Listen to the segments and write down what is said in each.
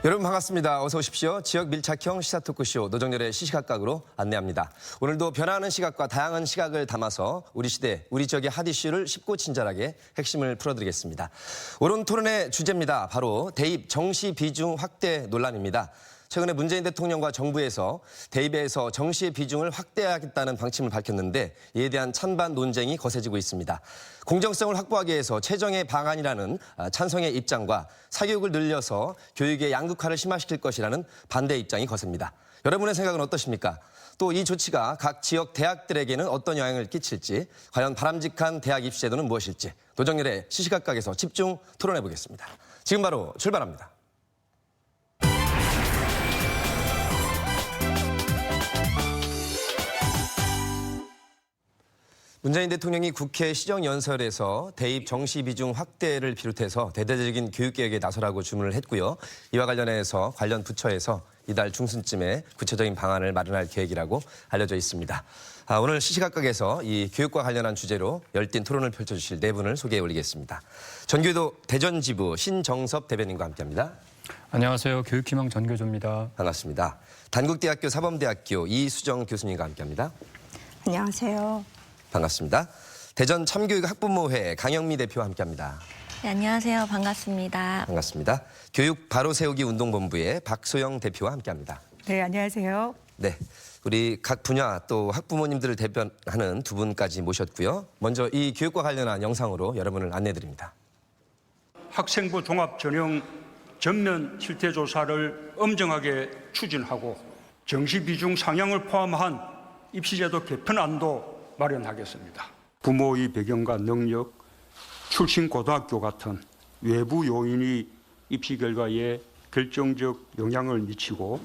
여러분 반갑습니다. 어서 오십시오. 지역 밀착형 시사 토크쇼 노정열의 시시각각으로 안내합니다. 오늘도 변화하는 시각과 다양한 시각을 담아서 우리 시대, 우리 지역의 핫 이슈를 쉽고 친절하게 핵심을 풀어드리겠습니다. 오늘 토론의 주제입니다. 바로 대입 정시 비중 확대 논란입니다. 최근에 문재인 대통령과 정부에서 대입에서 정시의 비중을 확대하겠다는 방침을 밝혔는데 이에 대한 찬반 논쟁이 거세지고 있습니다. 공정성을 확보하기 위해서 최정의 방안이라는 찬성의 입장과 사교육을 늘려서 교육의 양극화를 심화시킬 것이라는 반대 입장이 거셉니다. 여러분의 생각은 어떠십니까? 또 이 조치가 각 지역 대학들에게는 어떤 영향을 끼칠지, 과연 바람직한 대학 입시 제도는 무엇일지 노정열의 시시각각에서 집중 토론해 보겠습니다. 지금 바로 출발합니다. 문재인 대통령이 국회 시정연설에서 대입 정시 비중 확대를 비롯해서 대대적인 교육개혁에 나서라고 주문을 했고요. 이와 관련해서 관련 부처에서 이달 중순쯤에 구체적인 방안을 마련할 계획이라고 알려져 있습니다. 오늘 시시각각에서 이 교육과 관련한 주제로 열띤 토론을 펼쳐주실 네 분을 소개해 올리겠습니다. 전교도 대전지부 신정섭 대변인과 함께합니다. 안녕하세요. 교육희망 전교조입니다. 반갑습니다. 단국대학교 사범대학교 이수정 교수님과 함께합니다. 안녕하세요. 반갑습니다. 대전 참교육 학부모회 강영미 대표와 함께합니다. 네, 안녕하세요. 반갑습니다. 반갑습니다. 교육 바로 세우기 운동본부의 박소영 대표와 함께합니다. 네, 안녕하세요. 네, 우리 각 분야 또 학부모님들을 대변하는 두 분까지 모셨고요. 먼저 이 교육과 관련한 영상으로 여러분을 안내드립니다. 학생부 종합 전형 전면 실태 조사를 엄정하게 추진하고 정시 비중 상향을 포함한 입시제도 개편안도 마련하겠습니다. 부모의 배경과 능력, 출신 고등학교 같은 외부 요인이 입시 결과에 결정적 영향을 미치고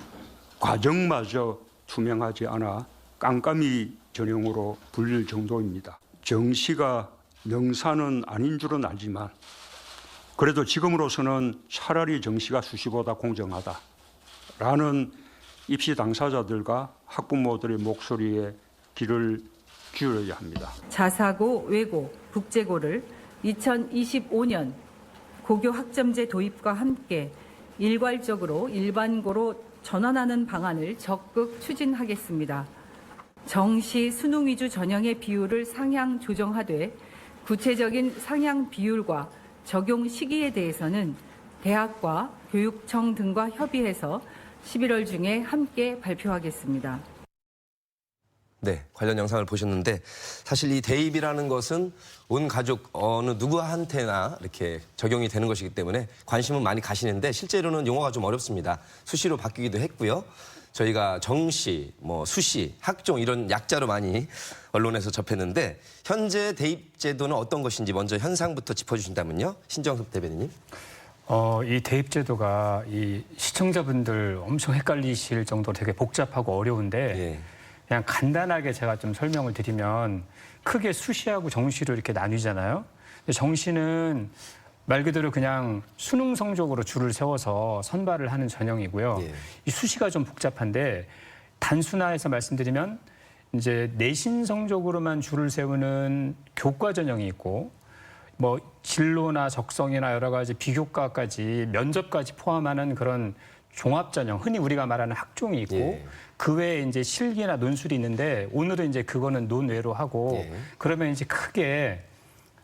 과정마저 투명하지 않아 깜깜이 전형으로 불릴 정도입니다. 정시가 명사는 아닌 줄은 알지만 그래도 지금으로서는 차라리 정시가 수시보다 공정하다라는 입시 당사자들과 학부모들의 목소리에 귀를 기울여야 합니다. 자사고, 외고, 국제고를 2025년 고교 학점제 도입과 함께 일괄적으로 일반고로 전환하는 방안을 적극 추진하겠습니다. 정시 수능 위주 전형의 비율을 상향 조정하되 구체적인 상향 비율과 적용 시기에 대해서는 대학과 교육청 등과 협의해서 11월 중에 함께 발표하겠습니다. 네, 관련 영상을 보셨는데 사실 이 대입이라는 것은 온 가족 어느 누구한테나 이렇게 적용이 되는 것이기 때문에 관심은 많이 가시는데 실제로는 용어가 좀 어렵습니다. 수시로 바뀌기도 했고요. 저희가 정시, 수시, 학종 이런 약자로 많이 언론에서 접했는데 현재 대입 제도는 어떤 것인지 먼저 현상부터 짚어주신다면요. 신정섭 대변인님. 이 대입 제도가 이 시청자분들 엄청 헷갈리실 정도로 되게 복잡하고 어려운데 예. 그냥 간단하게 제가 좀 설명을 드리면 크게 수시하고 정시로 이렇게 나뉘잖아요. 근데 정시는 말 그대로 그냥 수능 성적으로 줄을 세워서 선발을 하는 전형이고요. 예. 이 수시가 좀 복잡한데 단순화해서 말씀드리면 이제 내신 성적으로만 줄을 세우는 교과 전형이 있고 진로나 적성이나 여러 가지 비교과까지 면접까지 포함하는 그런 종합 전형, 흔히 우리가 말하는 학종이 있고 예. 그 외에 이제 실기나 논술이 있는데 오늘은 이제 그거는 논외로 하고 예. 그러면 이제 크게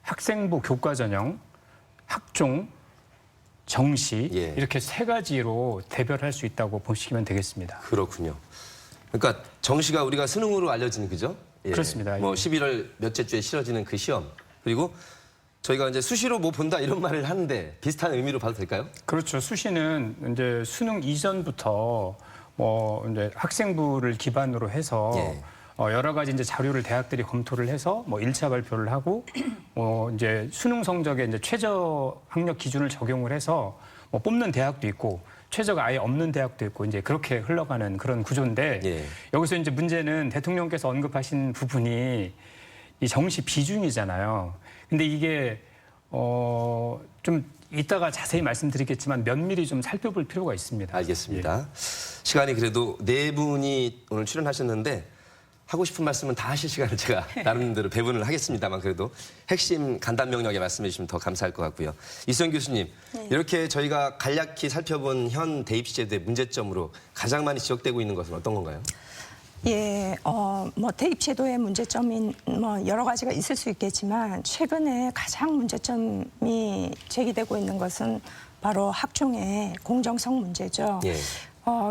학생부 교과 전형, 학종, 정시 예. 이렇게 세 가지로 대별할 수 있다고 보시면 되겠습니다. 그렇군요. 그러니까 정시가 우리가 수능으로 알려진 그죠? 예. 그렇습니다. 11월 몇째 주에 치러지는 그 시험. 그리고 저희가 이제 수시로 본다 이런 말을 하는데 비슷한 의미로 봐도 될까요? 그렇죠. 수시는 이제 수능 이전부터 이제 학생부를 기반으로 해서 예. 여러 가지 이제 자료를 대학들이 검토를 해서 1차 발표를 하고 이제 수능 성적에 이제 최저 학력 기준을 적용을 해서 뽑는 대학도 있고 최저가 아예 없는 대학도 있고 이제 그렇게 흘러가는 그런 구조인데 예. 여기서 이제 문제는 대통령께서 언급하신 부분이 이 정시 비중이잖아요. 근데 이게 좀 이따가 자세히 말씀드리겠지만 면밀히 좀 살펴볼 필요가 있습니다. 알겠습니다. 시간이 그래도 네 분이 오늘 출연하셨는데 하고 싶은 말씀은 다 하실 시간을 제가 나름대로 배분을 하겠습니다만 그래도 핵심 간단 명료하게 말씀해 주시면 더 감사할 것 같고요. 이수영 교수님, 이렇게 저희가 간략히 살펴본 현 대입시 제도의 문제점으로 가장 많이 지적되고 있는 것은 어떤 건가요? 예, 뭐 대입제도의 문제점인 뭐 여러 가지가 있을 수 있겠지만 최근에 가장 문제점이 제기되고 있는 것은 바로 학종의 공정성 문제죠. 예.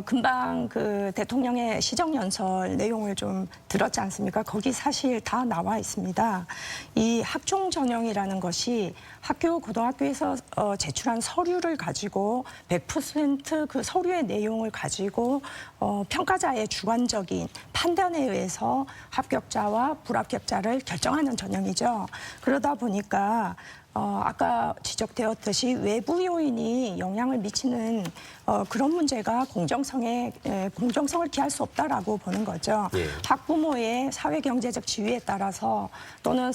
금방 그 대통령의 시정연설 내용을 좀 들었지 않습니까? 거기 사실 다 나와 있습니다. 이 학종 전형이라는 것이 학교, 고등학교에서 제출한 서류를 가지고 100% 그 서류의 내용을 가지고 평가자의 주관적인 판단에 의해서 합격자와 불합격자를 결정하는 전형이죠. 그러다 보니까 아까 지적되었듯이 외부 요인이 영향을 미치는 그런 문제가 공정성을 기할 수 없다라고 보는 거죠. 예. 학부모의 사회경제적 지위에 따라서 또는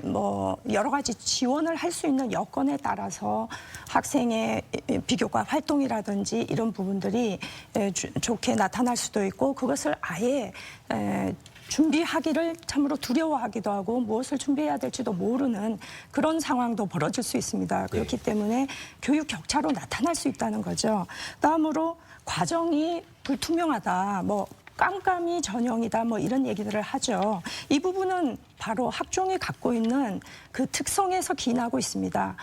뭐 여러 가지 지원을 할 수 있는 여건에 따라서 학생의 비교과 활동이라든지 이런 부분들이 좋게 나타날 수도 있고 그것을 아예 준비하기를 참으로 두려워하기도 하고 무엇을 준비해야 될지도 모르는 그런 상황도 벌어질 수 있습니다. 그렇기 때문에 교육 격차로 나타날 수 있다는 거죠. 다음으로 과정이 불투명하다, 뭐 깜깜이 전형이다, 뭐 이런 얘기들을 하죠. 이 부분은 바로 학종이 갖고 있는 그 특성에서 기인하고 있습니다.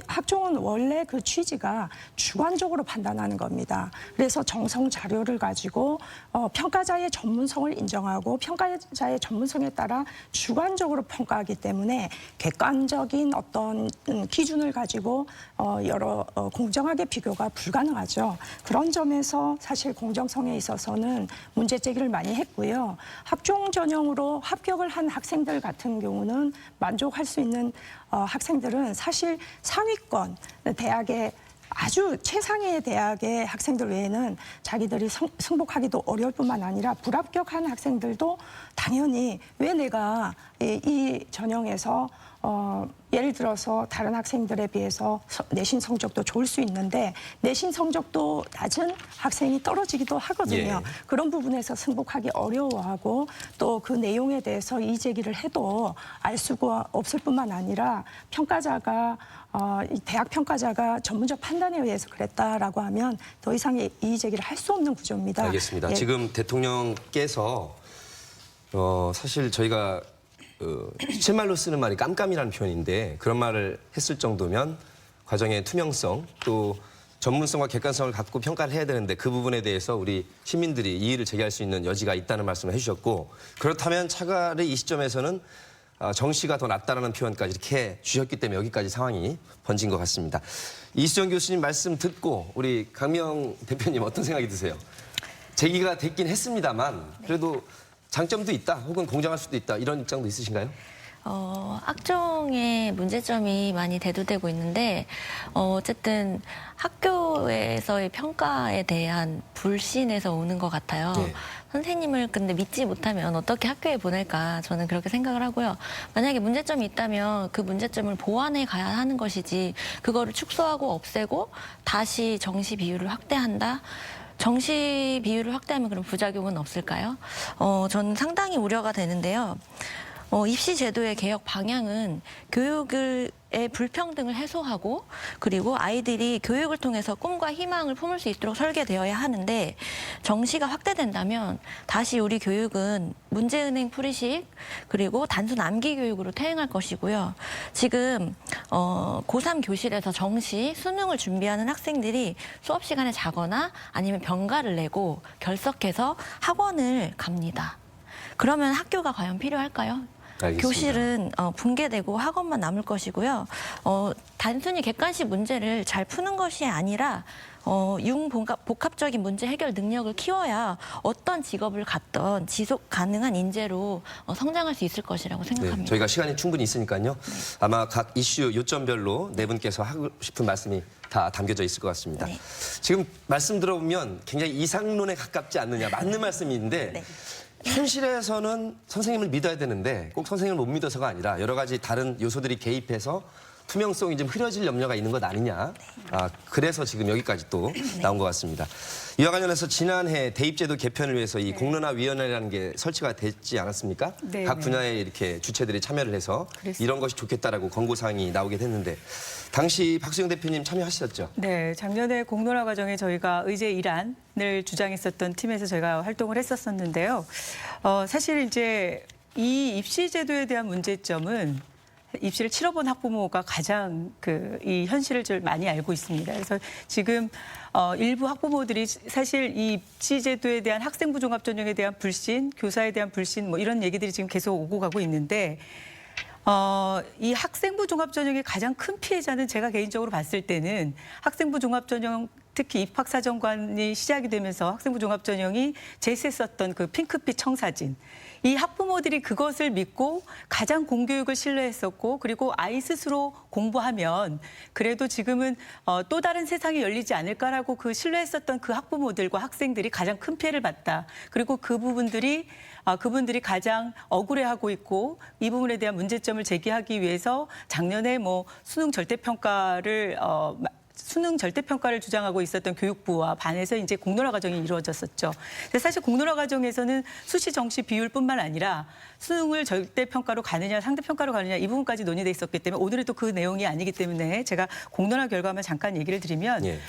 학종은 원래 그 취지가 주관적으로 판단하는 겁니다. 그래서 정성 자료를 가지고 평가자의 전문성을 인정하고 평가자의 전문성에 따라 주관적으로 평가하기 때문에 객관적인 어떤 기준을 가지고 공정하게 비교가 불가능하죠. 그런 점에서 사실 공정성에 있어서는 문제 제기를 많이 했고요. 학종 전형으로 합격을 한 학생들 같은 경우는 만족할 수 있는 학생들은 사실 상위권 대학의 아주 최상의 대학의 학생들 외에는 자기들이 승복하기도 어려울 뿐만 아니라 불합격한 학생들도 당연히 왜 내가 이 전형에서 예를 들어서 다른 학생들에 비해서 내신 성적도 좋을 수 있는데 내신 성적도 낮은 학생이 떨어지기도 하거든요. 예. 그런 부분에서 승복하기 어려워하고 또 그 내용에 대해서 이의 제기를 해도 알 수가 없을 뿐만 아니라 평가자가 이 대학 평가자가 전문적 판단에 의해서 그랬다라고 하면 더 이상의 이의 제기를 할 수 없는 구조입니다. 알겠습니다. 예. 지금 대통령께서 사실 저희가 실말로 쓰는 말이 깜깜이라는 표현인데 그런 말을 했을 정도면 과정의 투명성 또 전문성과 객관성을 갖고 평가를 해야 되는데 그 부분에 대해서 우리 시민들이 이의를 제기할 수 있는 여지가 있다는 말씀을 해주셨고 그렇다면 차라리 이 시점에서는 정시가 더 낫다라는 표현까지 이렇게 주셨기 때문에 여기까지 상황이 번진 것 같습니다. 이수정 교수님 말씀 듣고 우리 강명 대표님 어떤 생각이 드세요? 제기가 됐긴 했습니다만 그래도 장점도 있다 혹은 공정할 수도 있다 이런 입장도 있으신가요? 학종의 문제점이 많이 대두되고 있는데 어쨌든 학교에서의 평가에 대한 불신에서 오는 것 같아요. 네. 선생님을 근데 믿지 못하면 어떻게 학교에 보낼까 저는 그렇게 생각을 하고요. 만약에 문제점이 있다면 그 문제점을 보완해 가야 하는 것이지 그거를 축소하고 없애고 다시 정시 비율을 확대한다. 정시 비율을 확대하면 그럼 부작용은 없을까요? 저는 상당히 우려가 되는데요. 입시 제도의 개혁 방향은 교육의 불평등을 해소하고 그리고 아이들이 교육을 통해서 꿈과 희망을 품을 수 있도록 설계되어야 하는데 정시가 확대된다면 다시 우리 교육은 문제은행 풀이식 그리고 단순 암기 교육으로 퇴행할 것이고요. 지금 고3 교실에서 정시 수능을 준비하는 학생들이 수업 시간에 자거나 아니면 병가를 내고 결석해서 학원을 갑니다. 그러면 학교가 과연 필요할까요? 알겠습니다. 교실은 붕괴되고 학원만 남을 것이고요. 단순히 객관식 문제를 잘 푸는 것이 아니라 융복합적인 문제 해결 능력을 키워야 어떤 직업을 갖던 지속 가능한 인재로 성장할 수 있을 것이라고 생각합니다. 네, 저희가 시간이 충분히 있으니까요. 아마 각 이슈 요점별로 네 분께서 하고 싶은 말씀이 다 담겨져 있을 것 같습니다. 네. 지금 말씀 들어보면 굉장히 이상론에 가깝지 않느냐 맞는 말씀인데 네. 현실에서는 선생님을 믿어야 되는데 꼭 선생님을 못 믿어서가 아니라 여러 가지 다른 요소들이 개입해서 투명성이 좀 흐려질 염려가 있는 것 아니냐. 그래서 지금 여기까지 또 나온 것 같습니다. 이와 관련해서 지난해 대입제도 개편을 위해서 이 공론화위원회라는 게 설치가 됐지 않았습니까? 네, 각 네. 분야의 이렇게 주체들이 참여를 해서 그랬습니다. 이런 것이 좋겠다라고 권고사항이 나오게 됐는데 당시 박수영 대표님 참여하셨죠? 네, 작년에 공론화 과정에 저희가 의제 일환을 주장했었던 팀에서 저희가 활동을 했었었는데요. 사실 이제 이 입시 제도에 대한 문제점은 입시를 치러본 학부모가 가장 이 현실을 좀 많이 알고 있습니다. 그래서 지금 일부 학부모들이 사실 이 입시 제도에 대한 학생부 종합 전형에 대한 불신, 교사에 대한 불신 뭐 이런 얘기들이 지금 계속 오고 가고 있는데 이 학생부 종합 전형의 가장 큰 피해자는 제가 개인적으로 봤을 때는 학생부 종합 전형 특히 입학사정관이 시작이 되면서 학생부 종합 전형이 제시했었던 그 핑크빛 청사진. 이 학부모들이 그것을 믿고 가장 공교육을 신뢰했었고 그리고 아이 스스로 공부하면 그래도 지금은 또 다른 세상이 열리지 않을까라고 그 신뢰했었던 그 학부모들과 학생들이 가장 큰 피해를 봤다. 그리고 그분들이 가장 억울해하고 있고 이 부분에 대한 문제점을 제기하기 위해서 작년에 뭐 수능 절대평가를 주장하고 있었던 교육부와 반해서 이제 공론화 과정이 이루어졌었죠. 근데 사실 공론화 과정에서는 수시 정시 비율뿐만 아니라 수능을 절대평가로 가느냐 상대평가로 가느냐 이 부분까지 논의돼 있었기 때문에 오늘은 또 그 내용이 아니기 때문에 제가 공론화 결과만 잠깐 얘기를 드리면 예.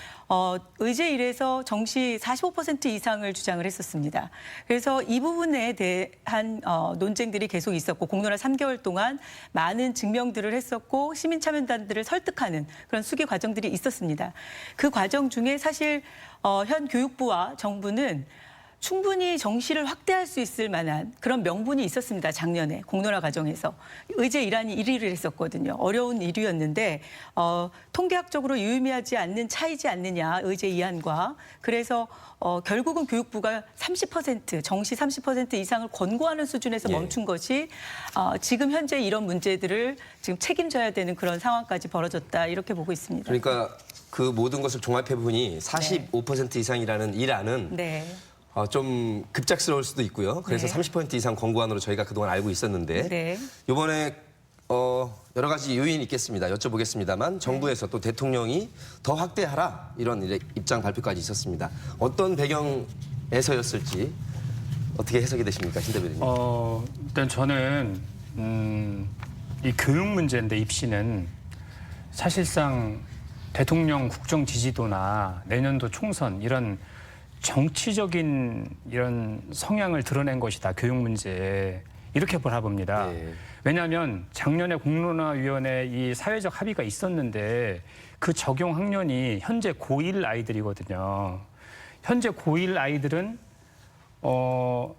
의제 1에서 정시 45% 이상을 주장을 했었습니다. 그래서 이 부분에 대한 논쟁들이 계속 있었고 공론화 3개월 동안 많은 증명들을 했었고 시민참여단들을 설득하는 그런 수기 과정들이 있었습니다. 그 과정 중에 사실 현 교육부와 정부는 충분히 정시를 확대할 수 있을 만한 그런 명분이 있었습니다. 작년에 공론화 과정에서. 의제 일환이 1위를 했었거든요. 어려운 일위였는데 통계학적으로 유의미하지 않는 차이지 않느냐 의제 이안과. 그래서 결국은 교육부가 30% 정시 30% 이상을 권고하는 수준에서 예. 멈춘 것이 지금 현재 이런 문제들을 지금 책임져야 되는 그런 상황까지 벌어졌다 이렇게 보고 있습니다. 그러니까 그 모든 것을 종합해 보니 45% 이상이라는 일안은 네. 좀 급작스러울 수도 있고요. 그래서 네. 30% 이상 권고안으로 저희가 그동안 알고 있었는데 네. 이번에 여러 가지 요인이 있겠습니다. 여쭤보겠습니다만 정부에서 또 대통령이 더 확대하라 이런 입장 발표까지 있었습니다. 어떤 배경에서였을지 어떻게 해석이 되십니까, 신 대변인? 일단 저는 이 교육 문제인데 입시는 사실상 대통령 국정 지지도나 내년도 총선 이런 정치적인 이런 성향을 드러낸 것이다. 교육 문제 이렇게 바라봅니다. 네. 왜냐하면 작년에 공론화위원회 이 사회적 합의가 있었는데 그 적용 학년이 현재 고1 아이들이거든요. 현재 고1 아이들은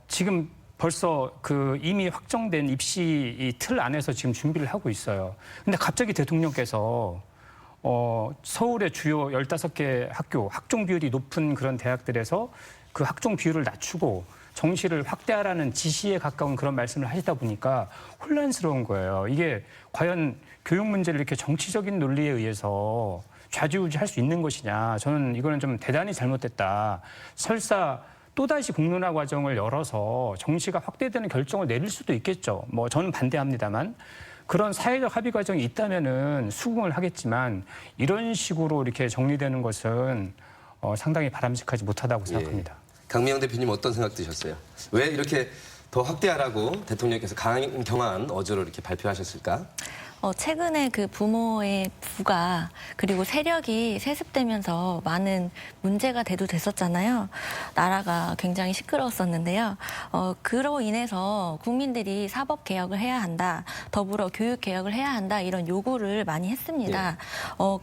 지금 벌써 그 이미 확정된 입시 이 틀 안에서 지금 준비를 하고 있어요. 근데 갑자기 대통령께서 서울의 주요 15개 학교 학종 비율이 높은 그런 대학들에서 그 학종 비율을 낮추고 정시를 확대하라는 지시에 가까운 그런 말씀을 하시다 보니까 혼란스러운 거예요. 이게 과연 교육 문제를 이렇게 정치적인 논리에 의해서 좌지우지할 수 있는 것이냐. 저는 이거는 좀 대단히 잘못됐다. 설사 또다시 공론화 과정을 열어서 정시가 확대되는 결정을 내릴 수도 있겠죠. 뭐 저는 반대합니다만. 그런 사회적 합의 과정이 있다면은 수긍을 하겠지만 이런 식으로 이렇게 정리되는 것은 상당히 바람직하지 못하다고 생각합니다. 강미영 대표님 어떤 생각 드셨어요? 왜 이렇게 더 확대하라고 대통령께서 강경한 어조로 이렇게 발표하셨을까? 최근에 그 부모의 부가 그리고 세력이 세습되면서 많은 문제가 대두됐었잖아요. 나라가 굉장히 시끄러웠었는데요. 그로 인해서 국민들이 사법 개혁을 해야 한다, 더불어 교육 개혁을 해야 한다 이런 요구를 많이 했습니다.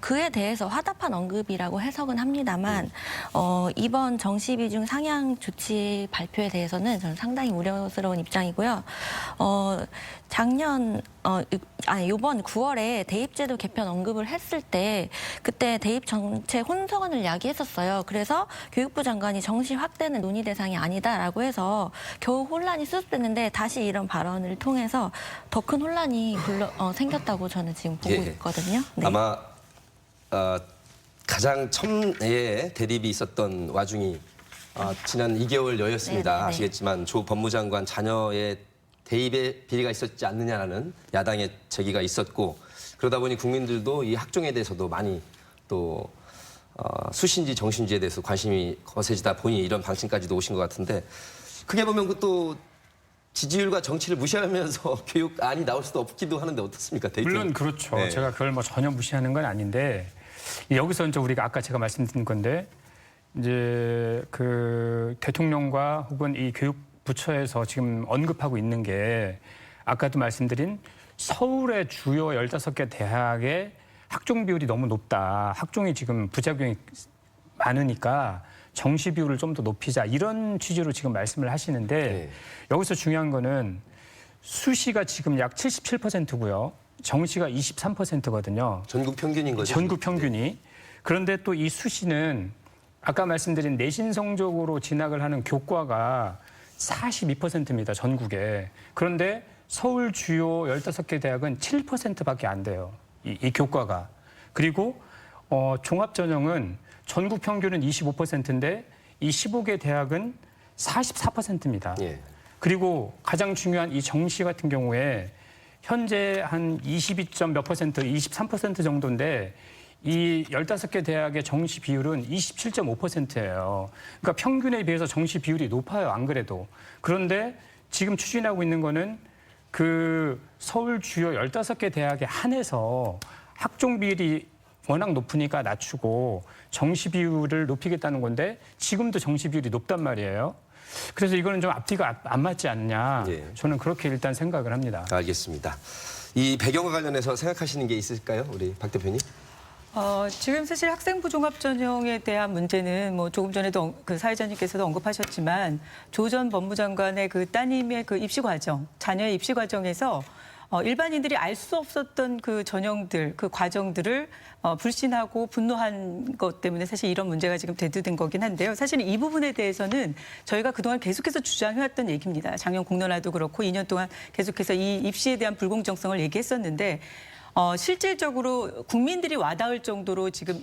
그에 대해서 화답한 언급이라고 해석은 합니다만 이번 정시 비중 상향 조치 발표에 대해서는 저는 상당히 우려스러운 입장이고요. 이번 9월에 대입제도 개편 언급을 했을 때 그때 대입 정책 혼선을 야기했었어요. 그래서 교육부 장관이 정시 확대는 논의 대상이 아니다라고 해서 겨우 혼란이 수습됐는데 다시 이런 발언을 통해서 더 큰 혼란이 생겼다고 저는 지금 보고 있거든요. 네. 아마 가장 첨예의 대립이 있었던 와중이 지난 2개월여였습니다. 네네네. 아시겠지만 조 법무장관 자녀의 대입에 비리가 있었지 않느냐라는 야당의 제기가 있었고 그러다 보니 국민들도 이 학종에 대해서도 많이 또 수신지 정신지에 대해서 관심이 거세지다 보니 이런 방침까지도 오신 것 같은데 크게 보면 또 지지율과 정치를 무시하면서 교육안이 나올 수도 없기도 하는데 어떻습니까? 데이트. 물론 그렇죠. 네. 제가 그걸 뭐 전혀 무시하는 건 아닌데 여기서 이제 우리가 아까 제가 말씀드린 건데 이제 그 대통령과 혹은 이 교육부처에서 지금 언급하고 있는 게 아까도 말씀드린 서울의 주요 15개 대학의 학종 비율이 너무 높다. 학종이 지금 부작용이 많으니까 정시 비율을 좀 더 높이자 이런 취지로 지금 말씀을 하시는데 네. 여기서 중요한 거는 수시가 지금 약 77%고요. 정시가 23%거든요. 전국 평균인 거죠? 전국 평균이. 그런데 또 이 수시는 아까 말씀드린 내신 성적으로 진학을 하는 교과가 42%입니다. 전국에. 그런데 서울 주요 15개 대학은 7%밖에 안 돼요. 이 교과가. 그리고 종합전형은 전국 평균은 25%인데 이 15개 대학은 44%입니다. 예. 그리고 가장 중요한 이 정시 같은 경우에 현재 한 22점 몇 퍼센트, 23% 정도인데 이 15개 대학의 정시 비율은 27.5%예요. 그러니까 평균에 비해서 정시 비율이 높아요. 안 그래도. 그런데 지금 추진하고 있는 거는 그 서울 주요 15개 대학에 한해서 학종 비율이 워낙 높으니까 낮추고 정시 비율을 높이겠다는 건데 지금도 정시 비율이 높단 말이에요. 그래서 이거는 좀 앞뒤가 안 맞지 않냐. 예. 저는 그렇게 일단 생각을 합니다. 알겠습니다. 이 배경과 관련해서 생각하시는 게 있을까요? 우리 박 대표님? 지금 사실 학생부 종합전형에 대한 문제는 뭐 조금 전에도 그 사회자님께서도 언급하셨지만 조 전 법무장관의 그 따님의 그 입시 과정, 자녀의 입시 과정에서 일반인들이 알 수 없었던 그 전형들, 그 과정들을 불신하고 분노한 것 때문에 사실 이런 문제가 지금 대두된 거긴 한데요. 사실 이 부분에 대해서는 저희가 그동안 계속해서 주장해왔던 얘기입니다. 작년 공론화도 그렇고 2년 동안 계속해서 이 입시에 대한 불공정성을 얘기했었는데 실질적으로 국민들이 와닿을 정도로 지금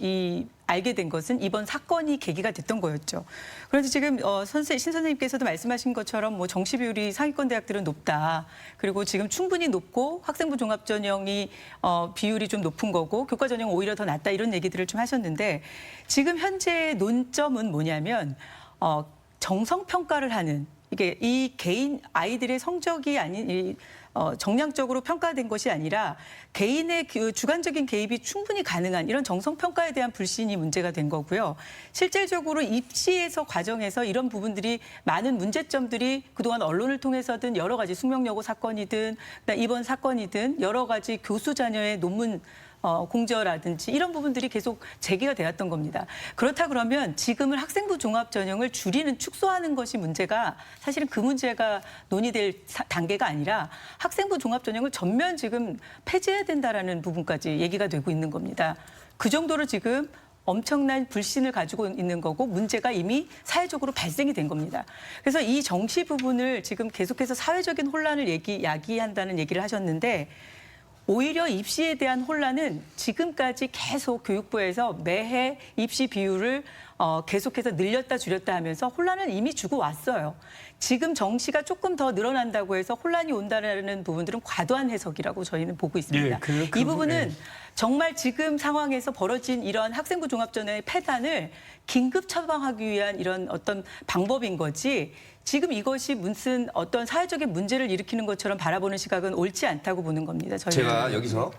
알게 된 것은 이번 사건이 계기가 됐던 거였죠. 그런데 지금 신 선생님께서도 말씀하신 것처럼 뭐 정시 비율이 상위권 대학들은 높다. 그리고 지금 충분히 높고 학생부 종합전형이 비율이 좀 높은 거고 교과 전형은 오히려 더 낮다 이런 얘기들을 좀 하셨는데 지금 현재 논점은 뭐냐면 정성 평가를 하는 이게 이 개인 아이들의 성적이 아닌 정량적으로 평가된 것이 아니라 개인의 주관적인 개입이 충분히 가능한 이런 정성평가에 대한 불신이 문제가 된 거고요. 실질적으로 입시에서 과정에서 이런 부분들이 많은 문제점들이 그동안 언론을 통해서든 여러 가지 숙명여고 사건이든 이번 사건이든 여러 가지 교수 자녀의 논문 공저라든지 이런 부분들이 계속 제기가 되었던 겁니다. 그렇다 그러면 지금은 학생부 종합전형을 줄이는 축소하는 것이 문제가 사실은 그 문제가 논의될 단계가 아니라 학생부 종합전형을 전면 지금 폐지해야 된다라는 부분까지 얘기가 되고 있는 겁니다. 그 정도로 지금 엄청난 불신을 가지고 있는 거고 문제가 이미 사회적으로 발생이 된 겁니다. 그래서 이 정시 부분을 지금 계속해서 사회적인 혼란을 야기한다는 얘기를 하셨는데 오히려 입시에 대한 혼란은 지금까지 계속 교육부에서 매해 입시 비율을 계속해서 늘렸다 줄였다 하면서 혼란을 이미 주고 왔어요. 지금 정시가 조금 더 늘어난다고 해서 혼란이 온다는 부분들은 과도한 해석이라고 저희는 보고 있습니다. 예, 이 부분은 정말 지금 상황에서 벌어진 이런 학생부 종합전형의 폐단을 긴급 처방하기 위한 이런 어떤 방법인 거지 지금 이것이 무슨 어떤 사회적인 문제를 일으키는 것처럼 바라보는 시각은 옳지 않다고 보는 겁니다. 제가 여기서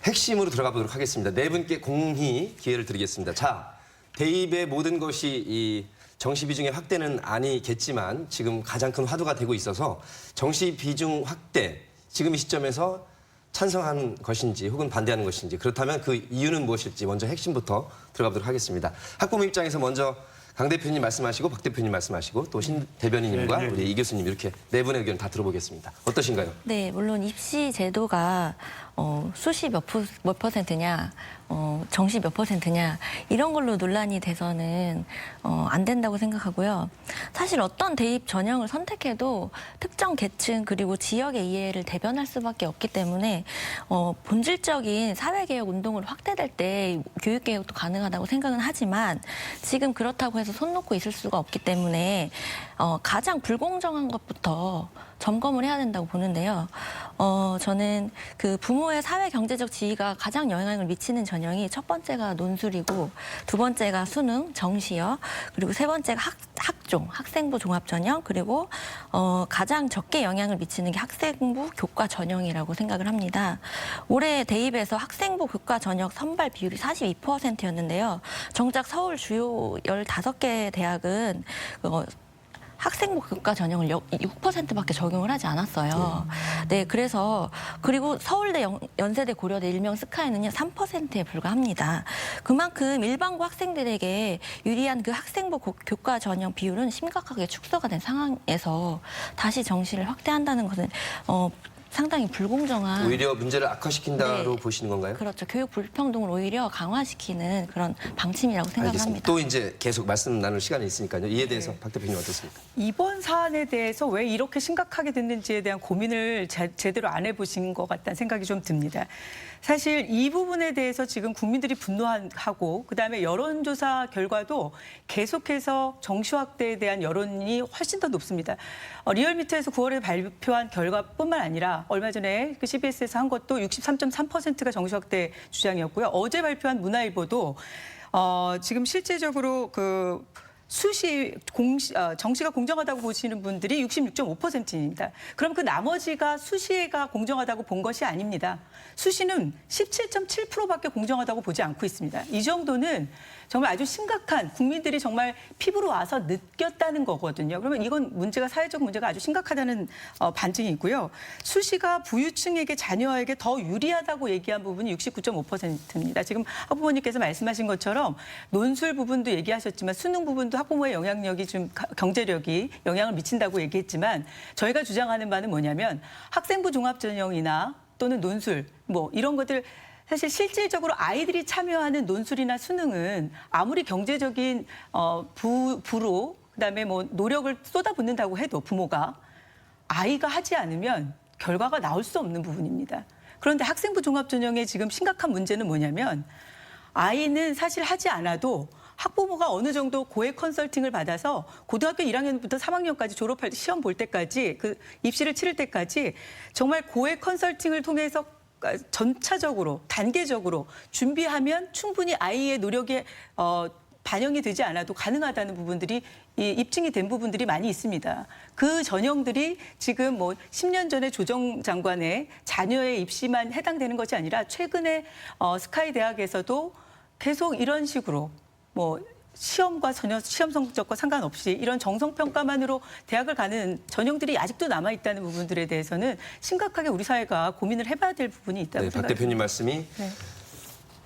핵심으로 들어가 보도록 하겠습니다. 네 분께 공히 기회를 드리겠습니다. 자, 대입의 모든 것이 이 정시 비중의 확대는 아니겠지만 지금 가장 큰 화두가 되고 있어서 정시 비중 확대 지금 이 시점에서 찬성하는 것인지 혹은 반대하는 것인지 그렇다면 그 이유는 무엇일지 먼저 핵심부터 들어가 보도록 하겠습니다. 학부모 입장에서 먼저 강 대표님 말씀하시고 박 대표님 말씀하시고 또 신 대변인님과 우리 이 교수님 이렇게 네 분의 의견 다 들어보겠습니다. 어떠신가요? 네, 물론 입시 제도가 수시 몇 퍼센트냐, 정시 몇 퍼센트냐 이런 걸로 논란이 돼서는 안 된다고 생각하고요. 사실 어떤 대입 전형을 선택해도 특정 계층 그리고 지역의 이해를 대변할 수밖에 없기 때문에 본질적인 사회개혁 운동으로 확대될 때 교육개혁도 가능하다고 생각은 하지만 지금 그렇다고 해서 손 놓고 있을 수가 없기 때문에 가장 불공정한 것부터 점검을 해야 된다고 보는데요. 저는 그 부모의 사회 경제적 지위가 가장 영향을 미치는 전형이 첫 번째가 논술이고 두 번째가 수능, 정시요. 그리고 세 번째가 학종, 학생부 종합 전형. 그리고 가장 적게 영향을 미치는 게 학생부 교과 전형이라고 생각을 합니다. 올해 대입에서 학생부 교과 전형 선발 비율이 42%였는데요. 정작 서울 주요 15개 대학은 학생부 교과 전형을 6%밖에 적용을 하지 않았어요. 네, 그리고 서울대, 연세대, 고려대, 일명 스카이는요 3%에 불과합니다. 그만큼 일반고 학생들에게 유리한 그 학생부 교과 전형 비율은 심각하게 축소가 된 상황에서 다시 정시를 확대한다는 것은 상당히 불공정한 오히려 문제를 악화시킨다로 네. 보시는 건가요? 그렇죠. 교육 불평등을 오히려 강화시키는 그런 방침이라고 생각을 알겠습니다. 합니다. 또 이제 계속 말씀 나눌 시간이 있으니까요. 이에 대해서 박 대표님 어떻습니까? 이번 사안에 대해서 왜 이렇게 심각하게 됐는지에 대한 고민을 제대로 안 해보신 것 같다는 생각이 좀 듭니다. 사실 이 부분에 대해서 지금 국민들이 분노하고 그다음에 여론조사 결과도 계속해서 정시 확대에 대한 여론이 훨씬 더 높습니다. 리얼미터에서 9월에 발표한 결과뿐만 아니라 얼마 전에 그 CBS에서 한 것도 63.3%가 정시 확대 주장이었고요. 어제 발표한 문화일보도 지금 실제적으로 그 정시가 공정하다고 보시는 분들이 66.5%입니다. 그럼 그 나머지가 수시가 공정하다고 본 것이 아닙니다. 수시는 17.7%밖에 공정하다고 보지 않고 있습니다. 이 정도는 정말 아주 심각한 국민들이 정말 피부로 와서 느꼈다는 거거든요. 그러면 이건 문제가 사회적 문제가 아주 심각하다는 반증이 있고요. 수시가 부유층에게 자녀에게 더 유리하다고 얘기한 부분이 69.5%입니다. 지금 학부모님께서 말씀하신 것처럼 논술 부분도 얘기하셨지만 수능 부분도 학부모의 영향력이 좀 경제력이 영향을 미친다고 얘기했지만 저희가 주장하는 바는 뭐냐면 학생부 종합전형이나 또는 논술 뭐 이런 것들 사실 실질적으로 아이들이 참여하는 논술이나 수능은 아무리 경제적인 부로 그다음에 뭐 노력을 쏟아붓는다고 해도 부모가 아이가 하지 않으면 결과가 나올 수 없는 부분입니다. 그런데 학생부 종합전형의 지금 심각한 문제는 뭐냐면 아이는 사실 하지 않아도 학부모가 어느 정도 고액 컨설팅을 받아서 고등학교 1학년부터 3학년까지 졸업할 때 시험 볼 때까지 그 입시를 치를 때까지 정말 고액 컨설팅을 통해서 전차적으로 단계적으로 준비하면 충분히 아이의 노력에 반영이 되지 않아도 가능하다는 부분들이 입증이 된 부분들이 많이 있습니다. 그 전형들이 지금 뭐 10년 전에 조정 장관의 자녀의 입시만 해당되는 것이 아니라 최근에 스카이 대학에서도 계속 이런 식으로 뭐 시험과 전혀 시험 성적과 상관없이 이런 정성평가만으로 대학을 가는 전형들이 아직도 남아있다는 부분들에 대해서는 심각하게 우리 사회가 고민을 해봐야 될 부분이 있다고 네, 박 생각합니다. 대표님 말씀이 네.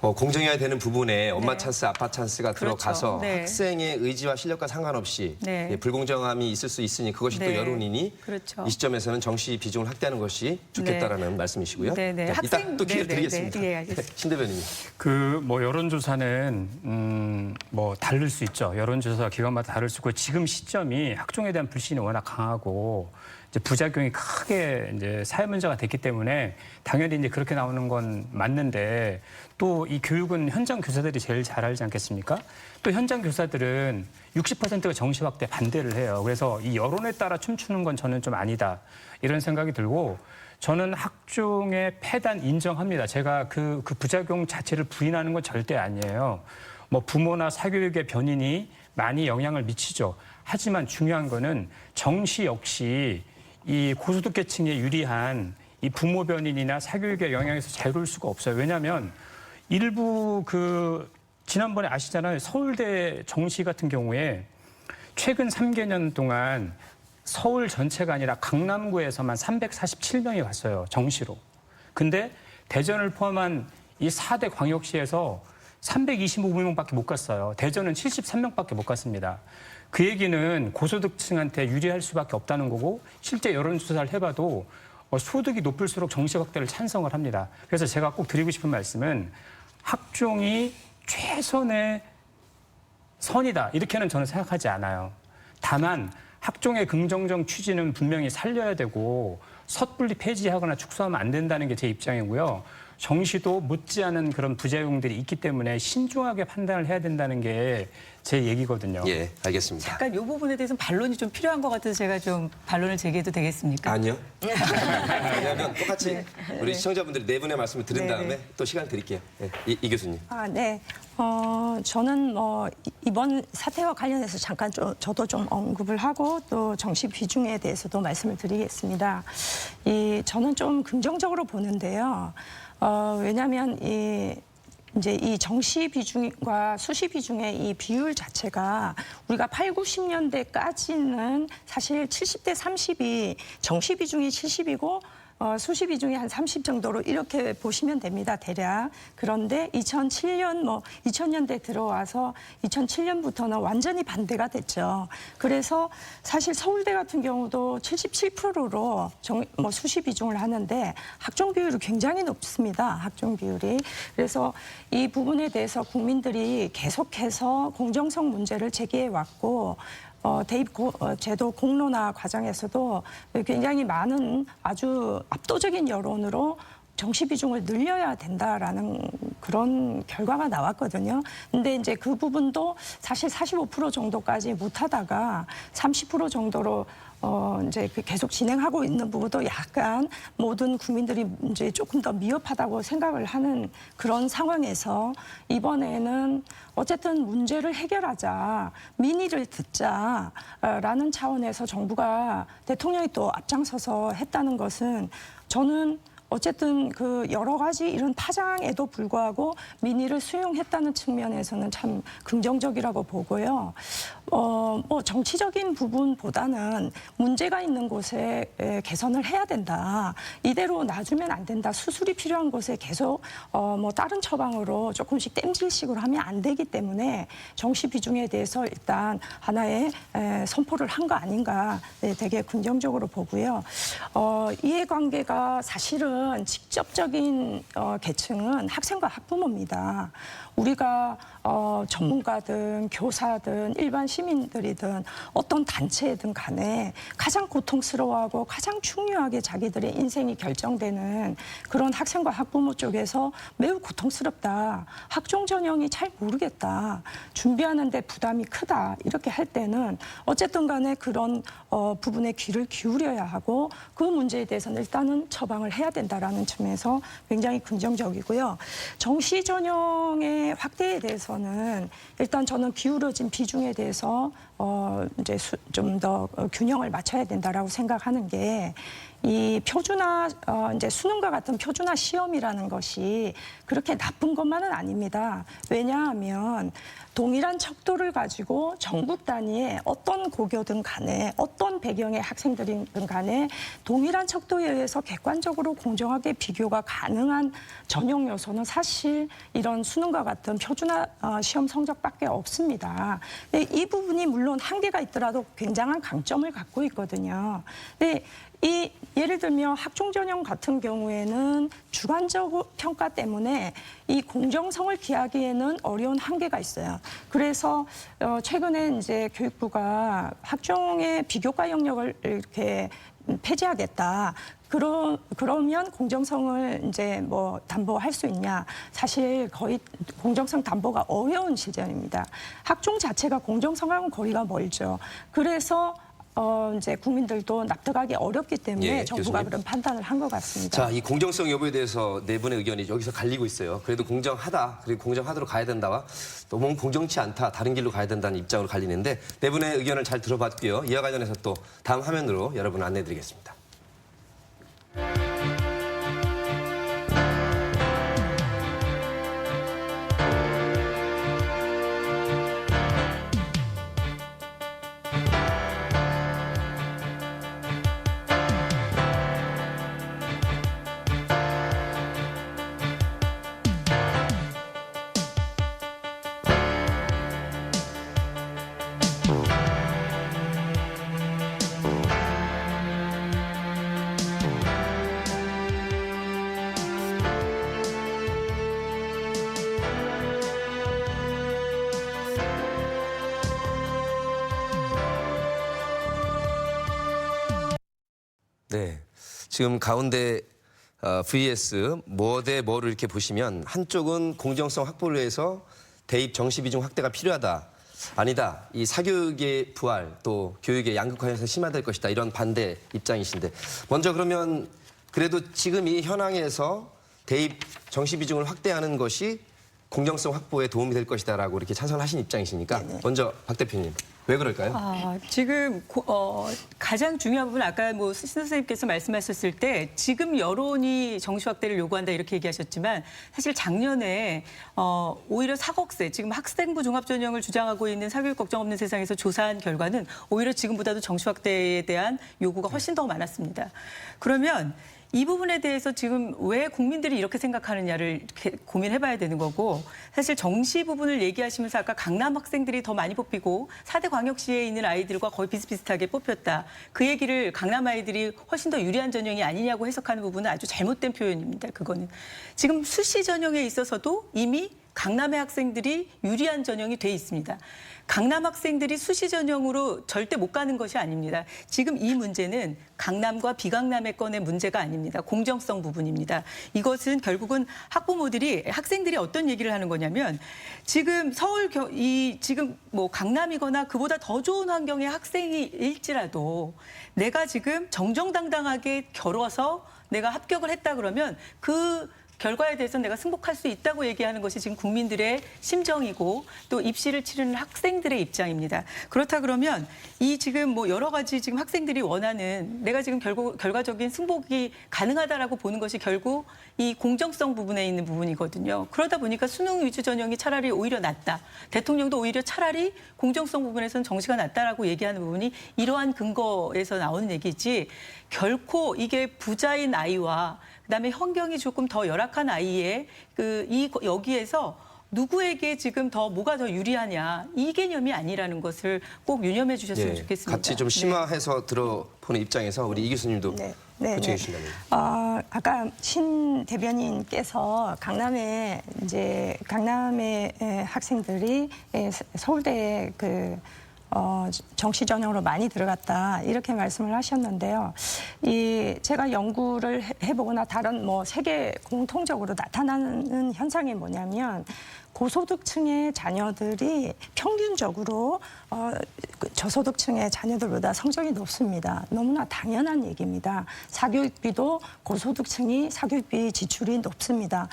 공정해야 되는 부분에 엄마 네. 찬스, 아빠 찬스가 그렇죠. 들어가서 네. 학생의 의지와 실력과 상관없이 네. 예, 불공정함이 있을 수 있으니 그것이 또 네. 여론이니 그렇죠. 이 시점에서는 정시 비중을 확대하는 것이 좋겠다라는 말씀이시고요. 네, 네. 이따 또 기회 네, 네, 드리겠습니다. 네. 예, 알겠습니다. 신 대변인님. 그 뭐 여론조사는 뭐 다를 수 있죠. 여론조사 기관마다 다를 수 있고 지금 시점이 학종에 대한 불신이 워낙 강하고 이제 부작용이 크게 이제 사회 문제가 됐기 때문에 당연히 이제 그렇게 나오는 건 맞는데 또 이 교육은 현장 교사들이 제일 잘 알지 않겠습니까? 또 현장 교사들은 60%가 정시 확대 반대를 해요. 그래서 이 여론에 따라 춤추는 건 저는 좀 아니다 이런 생각이 들고. 저는 학종의 폐단 인정합니다. 제가 그 부작용 자체를 부인하는 건 절대 아니에요. 뭐 부모나 사교육의 변인이 많이 영향을 미치죠. 하지만 중요한 거는 정시 역시 이 고소득계층에 유리한 이 부모 변인이나 사교육의 영향에서 자유로울 수가 없어요. 왜냐하면 일부 지난번에 아시잖아요. 서울대 정시 같은 경우에 최근 3개년 동안 서울 전체가 아니라 강남구에서만 347명이 갔어요. 정시로. 근데 대전을 포함한 이 4대 광역시에서 325명밖에 못 갔어요. 대전은 73명밖에 못 갔습니다. 그 얘기는 고소득층한테 유리할 수밖에 없다는 거고 실제 여론조사를 해봐도 소득이 높을수록 정시 확대를 찬성을 합니다. 그래서 제가 꼭 드리고 싶은 말씀은 학종이 최선의 선이다. 이렇게는 저는 생각하지 않아요. 다만 학종의 긍정적 취지는 분명히 살려야 되고 섣불리 폐지하거나 축소하면 안 된다는 게 제 입장이고요. 정시도 못지않은 그런 부작용들이 있기 때문에 신중하게 판단을 해야 된다는 게 제 얘기거든요. 예, 알겠습니다. 약간 이 부분에 대해서는 반론이 좀 필요한 것 같아서 제가 좀 반론을 제기해도 되겠습니까? 아니요. 왜냐하면 똑같이 우리 시청자분들이 네 분의 말씀을 들은 네, 다음에 네. 또 시간 드릴게요. 네, 이 교수님. 아, 네. 저는 뭐 이번 사태와 관련해서 잠깐 저도 좀 언급을 하고 또 정시 비중에 대해서도 말씀을 드리겠습니다. 저는 좀 긍정적으로 보는데요. 왜냐하면 이제 이 정시 비중과 수시 비중의 이 비율 자체가 우리가 8, 90년대까지는 사실 70대 30이 정시 비중이 70이고 수시 비중이 한 30 정도로 이렇게 보시면 됩니다, 대략. 그런데 2000년대 들어와서 2007년부터는 완전히 반대가 됐죠. 그래서 사실 서울대 같은 경우도 77%로 수시 비중을 하는데 학종 비율이 굉장히 높습니다, 학종 비율이. 그래서 이 부분에 대해서 국민들이 계속해서 공정성 문제를 제기해 왔고 대입 제도 공론화 과정에서도 굉장히 많은 아주 압도적인 여론으로 정시 비중을 늘려야 된다라는 그런 결과가 나왔거든요. 근데 이제 그 부분도 사실 45% 정도까지 못하다가 30% 정도로 이제 계속 진행하고 있는 부분도 약간 모든 국민들이 이제 조금 더 미흡하다고 생각을 하는 그런 상황에서 이번에는 어쨌든 문제를 해결하자, 민의를 듣자라는 차원에서 정부가 대통령이 또 앞장서서 했다는 것은 저는 어쨌든 그 여러 가지 이런 파장에도 불구하고 민의를 수용했다는 측면에서는 참 긍정적이라고 보고요. 뭐 정치적인 부분보다는 문제가 있는 곳에 개선을 해야 된다. 이대로 놔주면 안 된다. 수술이 필요한 곳에 계속 뭐 다른 처방으로 조금씩 땜질식으로 하면 안 되기 때문에 정시 비중에 대해서 일단 하나의 선포를 한 거 아닌가 되게 긍정적으로 보고요. 이해관계가 사실은 직접적인 계층은 학생과 학부모입니다. 우리가 전문가든 교사든 일반 시민들이든 어떤 단체든 간에 가장 고통스러워하고 가장 중요하게 자기들의 인생이 결정되는 그런 학생과 학부모 쪽에서 매우 고통스럽다. 학종 전형이 잘 모르겠다. 준비하는데 부담이 크다. 이렇게 할 때는 어쨌든 간에 그런 부분에 귀를 기울여야 하고 그 문제에 대해서는 일단은 처방을 해야 된다라는 측면에서 굉장히 긍정적이고요. 정시 전형의 확대에 대해서는 일단 저는 기울어진 비중에 대해서 이제 좀 더 균형을 맞춰야 된다라고 생각하는 게 이 표준화 이제 수능과 같은 표준화 시험이라는 것이 그렇게 나쁜 것만은 아닙니다. 왜냐하면 동일한 척도를 가지고 전국 단위의 어떤 고교든 간에 어떤 배경의 학생들이든 간에 동일한 척도에 의해서 객관적으로 공정하게 비교가 가능한 전형 요소는 사실 이런 수능과 같은 표준화 시험 성적밖에 없습니다. 근데 이 부분이 물론 한계가 있더라도 굉장한 강점을 갖고 있거든요. 근데 예를 들면 학종 전형 같은 경우에는 주관적 평가 때문에 이 공정성을 기하기에는 어려운 한계가 있어요. 그래서 최근에 이제 교육부가 학종의 비교과 영역을 이렇게 폐지하겠다. 그러면 공정성을 이제 뭐 담보할 수 있냐? 사실 거의 공정성 담보가 어려운 실정입니다. 학종 자체가 공정성하고는 거리가 멀죠. 그래서 이제 국민들도 납득하기 어렵기 때문에 예, 정부가 교수님. 그런 판단을 한 것 같습니다. 자, 이 공정성 여부에 대해서 네 분의 의견이 여기서 갈리고 있어요. 그래도 공정하다, 그리고 공정하도록 가야 된다와 너무 공정치 않다, 다른 길로 가야 된다는 입장으로 갈리는데 네 분의 의견을 잘 들어봤고요. 이와 관련해서 또 다음 화면으로 여러분 안내드리겠습니다. 네, 지금 가운데 vs 뭐 대 뭐를 이렇게 보시면 한쪽은 공정성 확보를 위해서 대입 정시 비중 확대가 필요하다. 아니다. 이 사교육의 부활 또 교육의 양극화 현상이 심화될 것이다. 이런 반대 입장이신데 먼저 그러면 그래도 지금 이 현황에서 대입 정시 비중을 확대하는 것이 공정성 확보에 도움이 될 것이다라고 이렇게 찬성을 하신 입장이시니까 먼저 박 대표님 왜 그럴까요? 지금 가장 중요한 부분 아까 뭐 신 선생님께서 말씀하셨을 때 지금 여론이 정시 확대를 요구한다 이렇게 얘기하셨지만 사실 작년에 오히려 사법세 지금 학생부 종합전형을 주장하고 있는 사교육 걱정 없는 세상에서 조사한 결과는 오히려 지금보다도 정시 확대에 대한 요구가 훨씬 더 많았습니다. 그러면 이 부분에 대해서 지금 왜 국민들이 이렇게 생각하느냐를 이렇게 고민해봐야 되는 거고 사실 정시 부분을 얘기하시면서 아까 강남 학생들이 더 많이 뽑히고 4대 광역시에 있는 아이들과 거의 비슷비슷하게 뽑혔다. 그 얘기를 강남 아이들이 훨씬 더 유리한 전형이 아니냐고 해석하는 부분은 아주 잘못된 표현입니다. 그거는. 지금 수시 전형에 있어서도 이미 강남의 학생들이 유리한 전형이 돼 있습니다. 강남 학생들이 수시 전형으로 절대 못 가는 것이 아닙니다. 지금 이 문제는 강남과 비강남의 건의 문제가 아닙니다. 공정성 부분입니다. 이것은 결국은 학부모들이 학생들이 어떤 얘기를 하는 거냐면 지금 지금 뭐 강남이거나 그보다 더 좋은 환경의 학생일지라도 내가 지금 정정당당하게 겨뤄서 내가 합격을 했다 그러면 그 결과에 대해서 내가 승복할 수 있다고 얘기하는 것이 지금 국민들의 심정이고 또 입시를 치르는 학생들의 입장입니다. 그렇다 그러면 이 지금 뭐 여러 가지 지금 학생들이 원하는 내가 지금 결과적인 승복이 가능하다라고 보는 것이 결국 이 공정성 부분에 있는 부분이거든요. 그러다 보니까 수능 위주 전형이 차라리 오히려 낫다. 대통령도 오히려 차라리 공정성 부분에서는 정시가 낫다라고 얘기하는 부분이 이러한 근거에서 나오는 얘기지 결코 이게 부자인 아이와 그다음에 환경이 조금 더 열악한 아이의 여기에서 누구에게 지금 뭐가 더 유리하냐 이 개념이 아니라는 것을 꼭 유념해 주셨으면 좋겠습니다. 같이 좀 심화해서 들어보는 입장에서 우리 이 교수님도 호칭해 주신다면. 아까 신 대변인께서 강남의 학생들이 서울대에 정시 전형으로 많이 들어갔다 이렇게 말씀을 하셨는데요. 제가 연구를 해보거나 다른 세계 공통적으로 나타나는 현상이 뭐냐면 고소득층의 자녀들이 평균적으로 저소득층의 자녀들보다 성적이 높습니다. 너무나 당연한 얘기입니다. 사교육비도 고소득층이 사교육비 지출이 높습니다.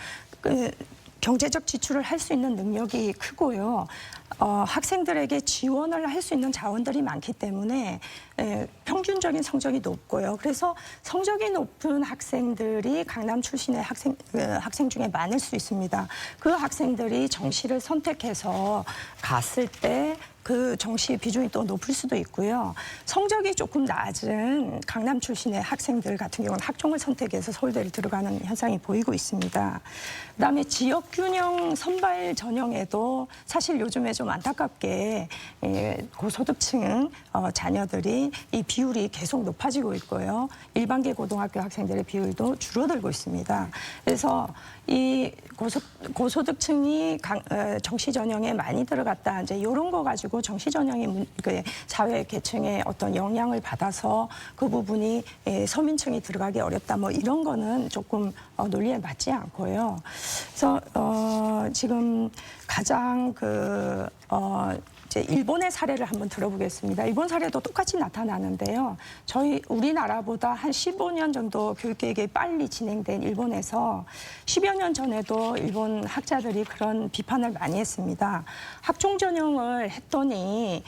경제적 지출을 할 수 있는 능력이 크고요. 학생들에게 지원을 할 수 있는 자원들이 많기 때문에 평균적인 성적이 높고요. 그래서 성적이 높은 학생들이 강남 출신의 학생 중에 많을 수 있습니다. 그 학생들이 정시를 선택해서 갔을 때 그 정시 비중이 또 높을 수도 있고요. 성적이 조금 낮은 강남 출신의 학생들 같은 경우는 학종을 선택해서 서울대를 들어가는 현상이 보이고 있습니다. 그다음에 지역균형 선발 전형에도 사실 요즘에 좀 안타깝게 고소득층 자녀들이 이 비율이 계속 높아지고 있고요. 일반계 고등학교 학생들의 비율도 줄어들고 있습니다. 그래서 이 고소득층이 정시 전형에 많이 들어갔다. 이제 이런 거 가지고 정시 전형이 사회 계층의 어떤 영향을 받아서 그 부분이 서민층이 들어가기 어렵다. 이런 거는 조금 논리에 맞지 않고요. 그래서 지금 가장 이제 일본의 사례를 한번 들어보겠습니다. 일본 사례도 똑같이 나타나는데요. 우리나라보다 한 15년 정도 교육계획이 빨리 진행된 일본에서 10여 년 전에도 일본 학자들이 그런 비판을 많이 했습니다. 학종 전형을 했더니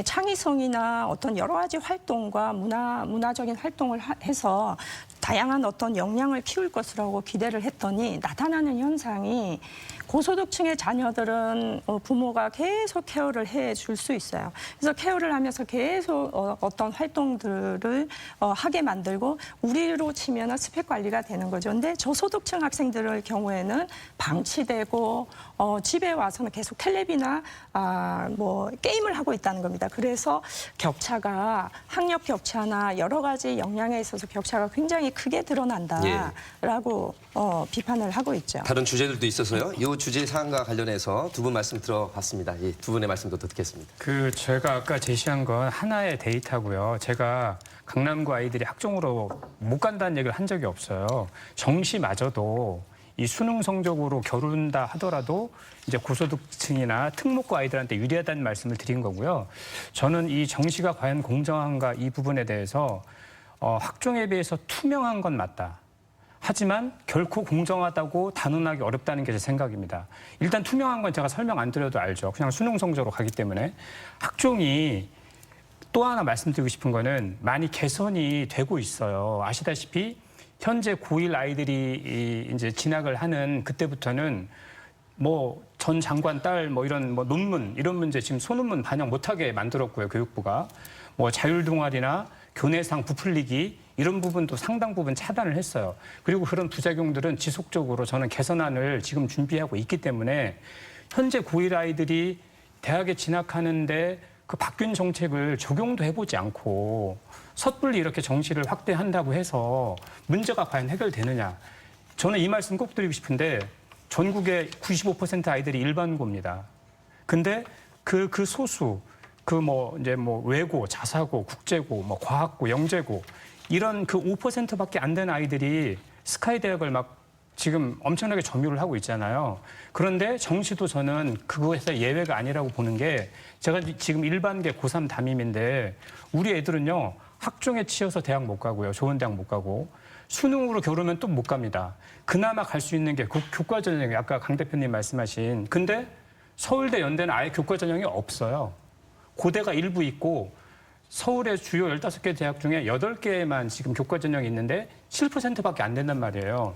창의성이나 어떤 여러 가지 활동과 문화적인 활동을 해서 다양한 어떤 역량을 키울 것이라고 기대를 했더니 나타나는 현상이 고소득층의 자녀들은 부모가 계속 케어를 해줄 수 있어요. 그래서 케어를 하면서 계속 어떤 활동들을 하게 만들고 우리로 치면 스펙 관리가 되는 거죠. 근데 저소득층 학생들의 경우에는 방치되고 집에 와서는 계속 텔레비나 게임을 하고 있다는 겁니다. 그래서 격차가 학력 격차나 여러 가지 역량에 있어서 격차가 굉장히 크게 드러난다라고 비판을 하고 있죠. 다른 주제들도 있어서요. 이 주제 사항과 관련해서 두 분 말씀 들어봤습니다. 이 두 분의 말씀도 듣겠습니다. 제가 아까 제시한 건 하나의 데이터고요. 제가 강남구 아이들이 학종으로 못 간다는 얘기를 한 적이 없어요. 정시마저도 이 수능 성적으로 겨룬다 하더라도 이제 고소득층이나 특목고 아이들한테 유리하다는 말씀을 드린 거고요. 저는 이 정시가 과연 공정한가 이 부분에 대해서 학종에 비해서 투명한 건 맞다. 하지만 결코 공정하다고 단언하기 어렵다는 게 제 생각입니다. 일단 투명한 건 제가 설명 안 드려도 알죠. 그냥 수능 성적으로 가기 때문에. 학종이 또 하나 말씀드리고 싶은 거는 많이 개선이 되고 있어요. 아시다시피 현재 고1 아이들이 이제 진학을 하는 그때부터는 뭐 전 장관 딸 뭐 이런 뭐 논문 이런 문제 지금 소논문 반영 못하게 만들었고요. 교육부가 뭐 자율동아리나 교내상 부풀리기 이런 부분도 상당 부분 차단을 했어요. 그리고 그런 부작용들은 지속적으로 저는 개선안을 지금 준비하고 있기 때문에 현재 고1 아이들이 대학에 진학하는데 그 바뀐 정책을 적용도 해보지 않고 섣불리 이렇게 정시를 확대한다고 해서 문제가 과연 해결되느냐. 저는 이 말씀 꼭 드리고 싶은데 전국의 95% 아이들이 일반고입니다. 근데 그 소수 이제 외고, 자사고, 국제고, 과학고, 영재고 이런 그 5%밖에 안 되는 아이들이 스카이 대학을 막 지금 엄청나게 점유를 하고 있잖아요. 그런데 정시도 저는 그거에서 예외가 아니라고 보는 게 제가 지금 일반계 고3 담임인데 우리 애들은요 학종에 치여서 대학 못 가고요. 좋은 대학 못 가고 수능으로 겨루면 또 못 갑니다. 그나마 갈 수 있는 게 교과 전형이 아까 강 대표님 말씀하신 근데 서울대 연대는 아예 교과 전형이 없어요. 고대가 일부 있고 서울의 주요 15개 대학 중에 8개만 지금 교과 전형이 있는데 7%밖에 안 된단 말이에요.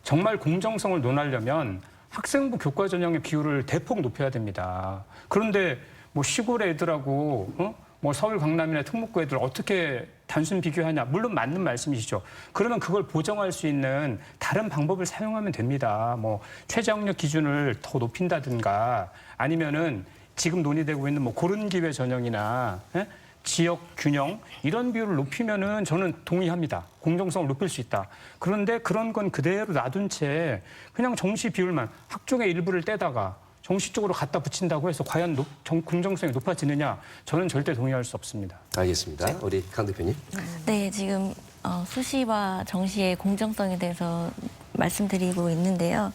정말 공정성을 논하려면 학생부 교과 전형의 비율을 대폭 높여야 됩니다. 그런데 뭐 시골 애들하고 뭐 서울 강남이나 특목고 애들 어떻게 단순 비교하냐. 물론 맞는 말씀이시죠. 그러면 그걸 보정할 수 있는 다른 방법을 사용하면 됩니다. 뭐 최저학력 기준을 더 높인다든가 아니면은 지금 논의되고 있는 뭐 고른 기회 전형이나 지역 균형 이런 비율을 높이면은 저는 동의합니다. 공정성을 높일 수 있다. 그런데 그런 건 그대로 놔둔 채 그냥 정시 비율만 학종의 일부를 떼다가 정시 쪽으로 갖다 붙인다고 해서 과연 공정성이 높아지느냐? 저는 절대 동의할 수 없습니다. 알겠습니다. 우리 강 대표님. 네, 지금 수시와 정시의 공정성에 대해서 말씀드리고 있는데요.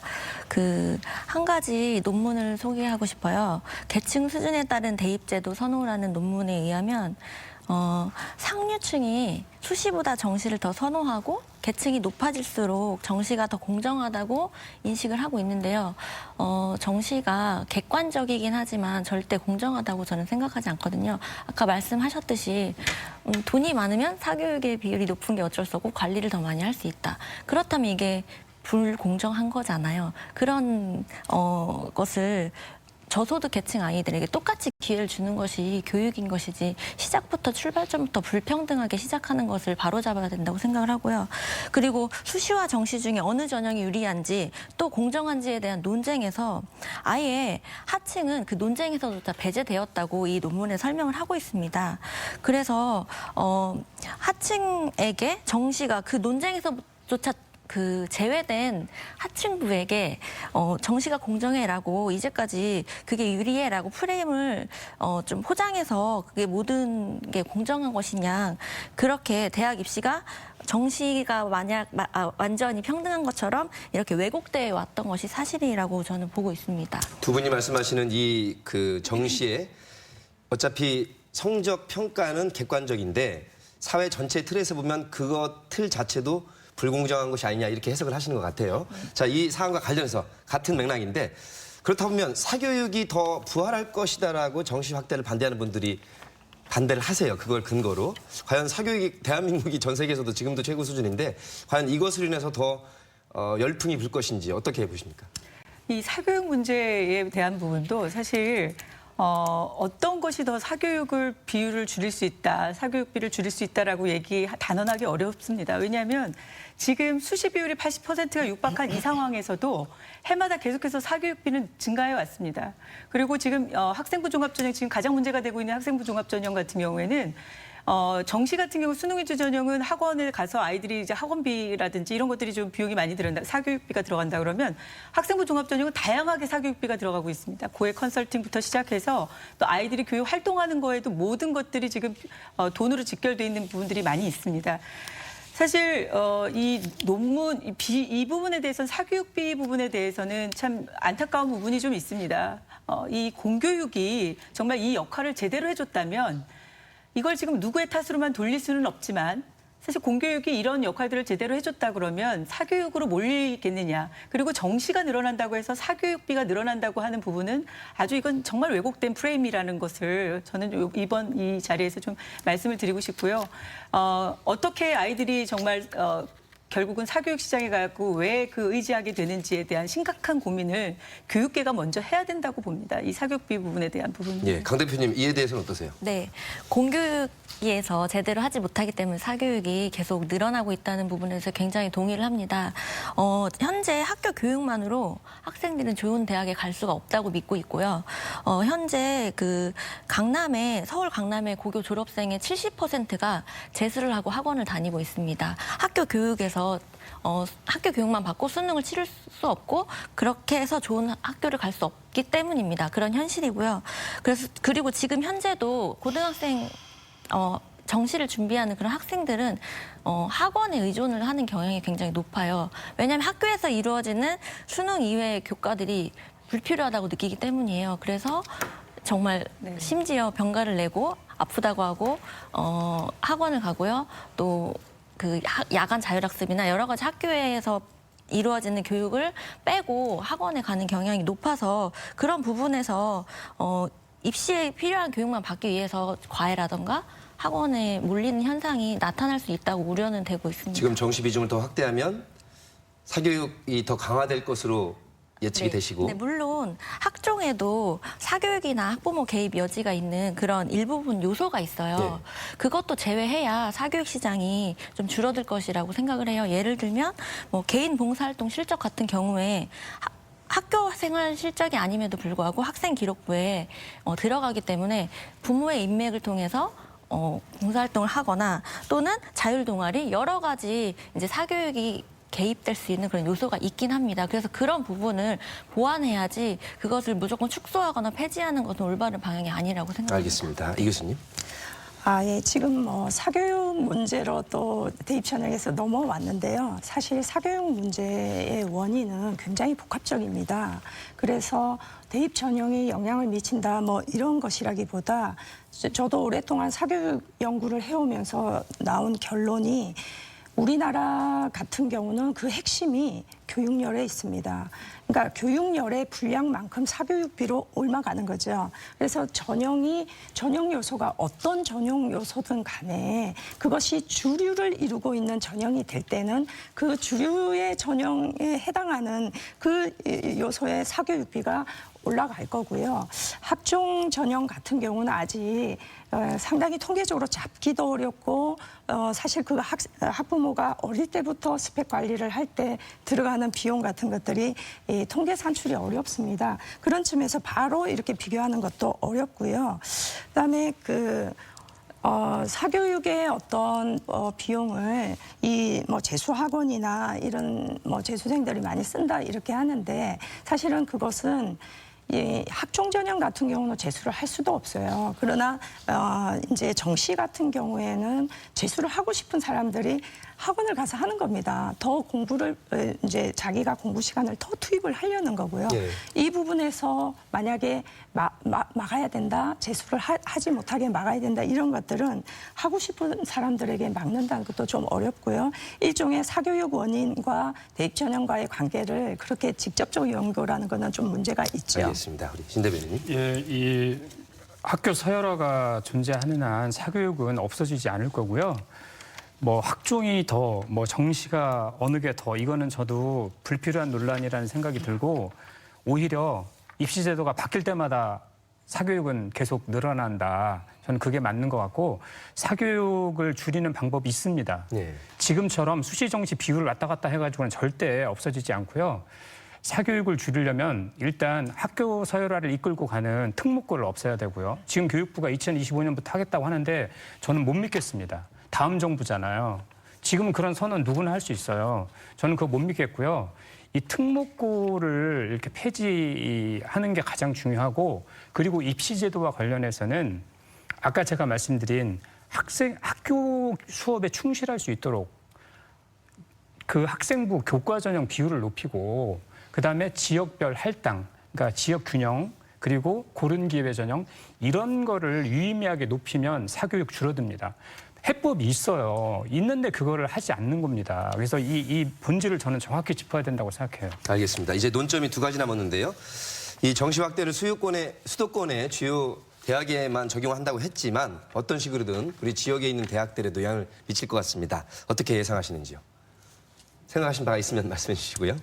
한 가지 논문을 소개하고 싶어요. 계층 수준에 따른 대입제도 선호라는 논문에 의하면 상류층이 수시보다 정시를 더 선호하고 계층이 높아질수록 정시가 더 공정하다고 인식을 하고 있는데요. 정시가 객관적이긴 하지만 절대 공정하다고 저는 생각하지 않거든요. 아까 말씀하셨듯이 돈이 많으면 사교육의 비율이 높은 게 어쩔 수 없고 관리를 더 많이 할 수 있다. 그렇다면 이게 불공정한 거잖아요. 그런 것을 저소득 계층 아이들에게 똑같이 기회를 주는 것이 교육인 것이지 시작부터 출발점부터 불평등하게 시작하는 것을 바로잡아야 된다고 생각을 하고요. 그리고 수시와 정시 중에 어느 전형이 유리한지 또 공정한지에 대한 논쟁에서 아예 하층은 그 논쟁에서조차 배제되었다고 이 논문에 설명을 하고 있습니다. 그래서 하층에게 정시가 그 논쟁에서조차 제외된 하층부에게 정시가 공정해라고 이제까지 그게 유리해라고 프레임을 좀 포장해서 그게 모든 게 공정한 것이냐 그렇게 대학 입시가 정시가 완전히 평등한 것처럼 이렇게 왜곡되어 왔던 것이 사실이라고 저는 보고 있습니다. 두 분이 말씀하시는 이 정시에 어차피 성적 평가는 객관적인데 사회 전체 틀에서 보면 그거 틀 자체도 불공정한 것이 아니냐 이렇게 해석을 하시는 것 같아요. 자, 이 사안과 관련해서 같은 맥락인데 그렇다 보면 사교육이 더 부활할 것이다라고 정시 확대를 반대하는 분들이 반대를 하세요. 그걸 근거로. 과연 사교육이 대한민국이 전 세계에서도 지금도 최고 수준인데 과연 이것으로 인해서 더 열풍이 불 것인지 어떻게 보십니까? 이 사교육 문제에 대한 부분도 사실 어떤 것이 더 사교육을 비율을 줄일 수 있다, 사교육비를 줄일 수 있다라고 단언하기 어렵습니다. 왜냐하면 지금 수시 비율이 80%가 육박한 이 상황에서도 해마다 계속해서 사교육비는 증가해 왔습니다. 그리고 지금 학생부 종합전형 지금 가장 문제가 되고 있는 학생부 종합전형 같은 경우에는 정시 같은 경우 수능 위주 전형은 학원을 가서 아이들이 이제 학원비라든지 이런 것들이 좀 비용이 많이 들어간다, 사교육비가 들어간다 그러면 학생부 종합 전형은 다양하게 사교육비가 들어가고 있습니다. 고액 컨설팅부터 시작해서 또 아이들이 교육 활동하는 거에도 모든 것들이 지금 돈으로 직결돼 있는 부분들이 많이 있습니다. 사실 이 논문 이 부분에 대해서는 사교육비 부분에 대해서는 참 안타까운 부분이 좀 있습니다. 이 공교육이 정말 이 역할을 제대로 해줬다면 이걸 지금 누구의 탓으로만 돌릴 수는 없지만 사실 공교육이 이런 역할들을 제대로 해줬다 그러면 사교육으로 몰리겠느냐. 그리고 정시가 늘어난다고 해서 사교육비가 늘어난다고 하는 부분은 아주 이건 정말 왜곡된 프레임이라는 것을 저는 이번 이 자리에서 좀 말씀을 드리고 싶고요. 어떻게 아이들이 정말 결국은 사교육 시장에 가고 왜 그 의지하게 되는지에 대한 심각한 고민을 교육계가 먼저 해야 된다고 봅니다. 이 사교육비 부분에 대한 부분은. 예, 강 대표님 이에 대해서는 어떠세요? 네, 공교육에서 제대로 하지 못하기 때문에 사교육이 계속 늘어나고 있다는 부분에서 굉장히 동의를 합니다. 현재 학교 교육만으로 학생들은 좋은 대학에 갈 수가 없다고 믿고 있고요. 현재 그 서울 강남의 고교 졸업생의 70%가 재수를 하고 학원을 다니고 있습니다. 학교 교육에서 학교 교육만 받고 수능을 치를 수 없고 그렇게 해서 좋은 학교를 갈 수 없기 때문입니다. 그런 현실이고요. 그리고 지금 현재도 고등학생 정시를 준비하는 그런 학생들은 학원에 의존을 하는 경향이 굉장히 높아요. 왜냐하면 학교에서 이루어지는 수능 이외의 교과들이 불필요하다고 느끼기 때문이에요. 그래서 정말 심지어 병가를 내고 아프다고 하고 학원을 가고요. 또 그 야간 자율학습이나 여러 가지 학교에서 이루어지는 교육을 빼고 학원에 가는 경향이 높아서 그런 부분에서 입시에 필요한 교육만 받기 위해서 과외라던가 학원에 몰리는 현상이 나타날 수 있다고 우려는 되고 있습니다. 지금 정시 비중을 더 확대하면 사교육이 더 강화될 것으로 예측이 되시고. 네, 물론 학종에도 사교육이나 학부모 개입 여지가 있는 그런 일부분 요소가 있어요. 네. 그것도 제외해야 사교육 시장이 좀 줄어들 것이라고 생각을 해요. 예를 들면 뭐 개인 봉사활동 실적 같은 경우에 학교 생활 실적이 아님에도 불구하고 학생 기록부에 들어가기 때문에 부모의 인맥을 통해서 봉사활동을 하거나 또는 자율동아리 여러 가지 이제 사교육이 개입될 수 있는 그런 요소가 있긴 합니다. 그래서 그런 부분을 보완해야지 그것을 무조건 축소하거나 폐지하는 것은 올바른 방향이 아니라고 생각합니다. 알겠습니다. 이 교수님. 예, 지금 뭐 사교육 문제로 또 대입 전형에서 넘어왔는데요. 사실 사교육 문제의 원인은 굉장히 복합적입니다. 그래서 대입 전형이 영향을 미친다 뭐 이런 것이라기보다 저도 오랫동안 사교육 연구를 해오면서 나온 결론이 우리나라 같은 경우는 그 핵심이 교육열에 있습니다. 그러니까 교육열의 분량만큼 사교육비로 옮아가는 거죠. 그래서 전형 요소가 어떤 전형 요소든 간에 그것이 주류를 이루고 있는 전형이 될 때는 그 주류의 전형에 해당하는 그 요소의 사교육비가 올라갈 거고요. 학종 전형 같은 경우는 아직 상당히 통계적으로 잡기도 어렵고 사실 그 학부모가 어릴 때부터 스펙 관리를 할 때 들어가는 비용 같은 것들이 통계 산출이 어렵습니다. 그런 측면에서 바로 이렇게 비교하는 것도 어렵고요. 그다음에 사교육의 어떤 비용을 이 뭐 재수학원이나 이런 뭐 재수생들이 많이 쓴다 이렇게 하는데 사실은 그것은 학종 전형 같은 경우는 재수를 할 수도 없어요. 그러나 이제 정시 같은 경우에는 재수를 하고 싶은 사람들이 학원을 가서 하는 겁니다. 더 공부를 이제 자기가 공부 시간을 더 투입을 하려는 거고요. 예. 이 부분에서 만약에 막아야 된다, 재수를 하지 못하게 막아야 된다 이런 것들은 하고 싶은 사람들에게 막는다는 것도 좀 어렵고요. 일종의 사교육 원인과 대입 전형과의 관계를 그렇게 직접적으로 연결하는 것은 좀 문제가 있죠. 알겠습니다. 우리 신 대변인님. 예, 이 학교 서열화가 존재하는 한 사교육은 없어지지 않을 거고요. 뭐 학종이 더, 뭐 정시가 어느 게 더, 이거는 저도 불필요한 논란이라는 생각이 들고 오히려 입시제도가 바뀔 때마다 사교육은 계속 늘어난다. 저는 그게 맞는 것 같고 사교육을 줄이는 방법이 있습니다. 네. 지금처럼 수시 정시 비율을 왔다 갔다 해가지고는 절대 없어지지 않고요. 사교육을 줄이려면 일단 학교 서열화를 이끌고 가는 특목고를 없애야 되고요. 지금 교육부가 2025년부터 하겠다고 하는데 저는 못 믿겠습니다. 다음 정부잖아요. 지금 그런 선언 누구나 할 수 있어요. 저는 그거 못 믿겠고요. 이 특목고를 이렇게 폐지하는 게 가장 중요하고, 그리고 입시제도와 관련해서는 아까 제가 말씀드린 학교 수업에 충실할 수 있도록 그 학생부 교과 전형 비율을 높이고, 그다음에 지역별 할당, 그러니까 지역 균형, 그리고 고른 기회 전형, 이런 거를 유의미하게 높이면 사교육 줄어듭니다. 해법이 있어요. 있는데 그거를 하지 않는 겁니다. 그래서 이 본질을 저는 정확히 짚어야 된다고 생각해요. 알겠습니다. 이제 논점이 두 가지 남았는데요. 이 정시 확대를 수도권의 주요 대학에만 적용한다고 했지만 어떤 식으로든 우리 지역에 있는 대학들에도 영향을 미칠 것 같습니다. 어떻게 예상하시는지요? 생각하신 바가 있으면 말씀해 주시고요.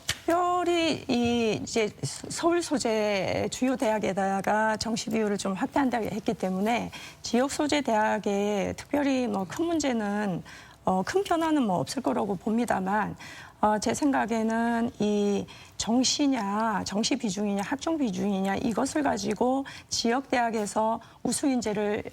특별히 이제 서울 소재 주요 대학에다가 정시 비율을 좀 확대한다고 했기 때문에 지역 소재 대학에 특별히 큰 문제는 큰 변화는 없을 거라고 봅니다만, 제 생각에는 이 정시냐, 정시 비중이냐, 학종 비중이냐, 이것을 가지고 지역 대학에서 우수 인재를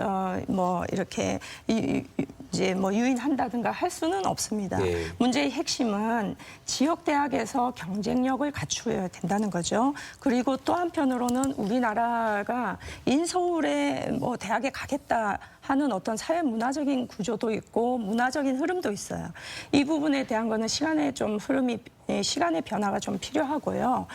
이렇게 이제 유인한다든가 할 수는 없습니다. 네. 문제의 핵심은 지역 대학에서 경쟁력을 갖추어야 된다는 거죠. 그리고 또 한편으로는 우리나라가 인서울에 대학에 가겠다 하는 어떤 사회 문화적인 구조도 있고 문화적인 흐름도 있어요. 이 부분에 대한 거는 시간의 변화가 좀 필요하고요.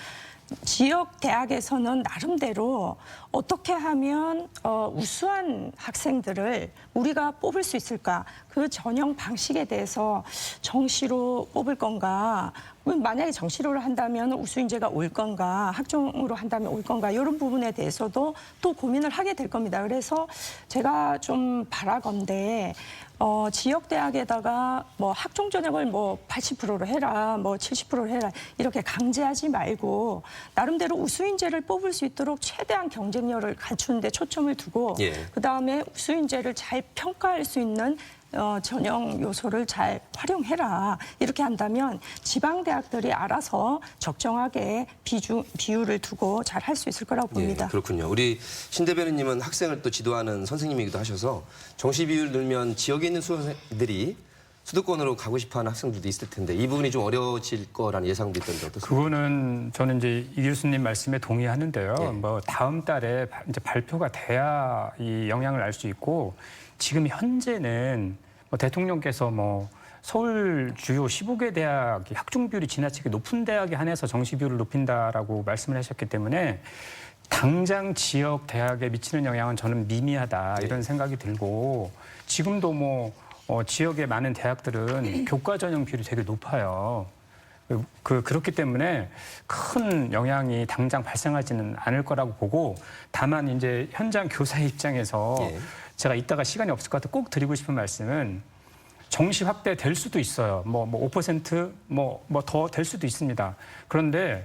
지역 대학에서는 나름대로 어떻게 하면 우수한 학생들을 우리가 뽑을 수 있을까? 그 전형 방식에 대해서 정시로 뽑을 건가? 만약에 정시로 한다면 우수 인재가 올 건가? 학종으로 한다면 올 건가? 이런 부분에 대해서도 또 고민을 하게 될 겁니다. 그래서 제가 좀 바라건대 지역 대학에다가 학종 전형을 80%로 해라, 70%로 해라, 이렇게 강제하지 말고 나름대로 우수 인재를 뽑을 수 있도록 최대한 경쟁력을 갖추는 데 초점을 두고, 그다음에 우수 인재를 잘 평가할 수 있는 전형 요소를 잘 활용해라. 이렇게 한다면 지방 대학들이 알아서 적정하게 비율을 두고 잘 할 수 있을 거라고 봅니다. 그렇군요. 우리 신 대변인님은 학생을 또 지도하는 선생님이기도 하셔서 정시 비율 늘면 지역에 있는 수험생들이 수도권으로 가고 싶어하는 학생들도 있을 텐데 이 부분이 좀 어려워질 거라는 예상도 있던데 어떻습니까? 그거는 저는 이제 이 교수님 말씀에 동의하는데요. 다음 달에 이제 발표가 돼야 이 영향을 알 수 있고, 지금 현재는 대통령께서 서울 주요 15개 대학이 학종 비율이 지나치게 높은 대학에 한해서 정시 비율을 높인다라고 말씀을 하셨기 때문에 당장 지역 대학에 미치는 영향은 저는 미미하다 이런 생각이 들고, 지금도 지역의 많은 대학들은 교과 전형 비율이 되게 높아요. 그렇기 때문에 큰 영향이 당장 발생하지는 않을 거라고 보고, 다만 이제 현장 교사의 입장에서 제가 이따가 시간이 없을 것 같아 꼭 드리고 싶은 말씀은, 정시 확대 될 수도 있어요. 5% 더 될 수도 있습니다. 그런데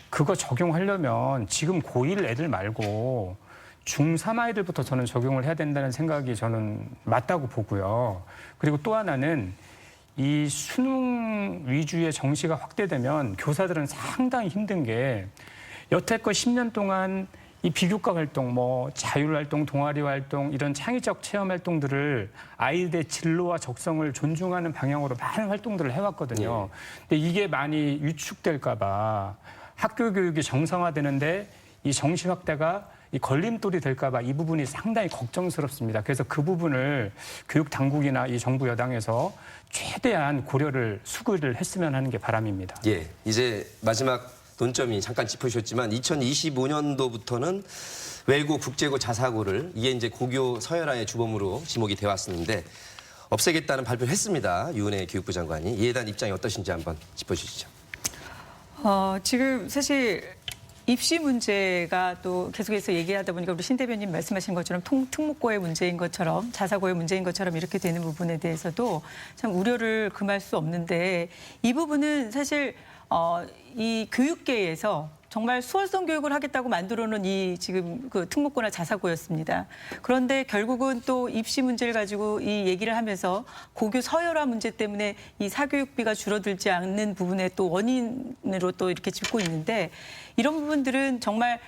그거 적용하려면 지금 고1 애들 말고 중3 아이들부터 저는 적용을 해야 된다는 생각이 저는 맞다고 보고요. 그리고 또 하나는 이 수능 위주의 정시가 확대되면 교사들은 상당히 힘든 게, 여태껏 10년 동안 이 비교과 활동, 자율활동, 동아리 활동, 이런 창의적 체험 활동들을 아이들의 진로와 적성을 존중하는 방향으로 많은 활동들을 해왔거든요. 근데 이게 많이 위축될까 봐, 학교 교육이 정상화되는데 이 정시 확대가 이 걸림돌이 될까 봐 이 부분이 상당히 걱정스럽습니다. 그래서 그 부분을 교육 당국이나 이 정부 여당에서 최대한 고려를 수고를 했으면 하는 게 바람입니다. 이제 마지막 논점이 잠깐 짚으셨지만 2025년도부터는 외고, 국제고, 자사고를 이게 이제 고교 서열화의 주범으로 지목이 되어 왔었는데 없애겠다는 발표를 했습니다. 유은혜 교육부 장관이. 이에 대한 입장이 어떠신지 한번 짚어주시죠. 지금 사실 입시 문제가 또 계속해서 얘기하다 보니까 우리 신 대변인 말씀하신 것처럼 특목고의 문제인 것처럼 자사고의 문제인 것처럼 이렇게 되는 부분에 대해서도 참 우려를 금할 수 없는데, 이 부분은 사실 이 교육계에서 정말 수월성 교육을 하겠다고 만들어놓은 이 지금 그 특목고나 자사고였습니다. 그런데 결국은 또 입시 문제를 가지고 이 얘기를 하면서 고교 서열화 문제 때문에 이 사교육비가 줄어들지 않는 부분에 또 원인으로 또 이렇게 짚고 있는데 이런 부분들은 정말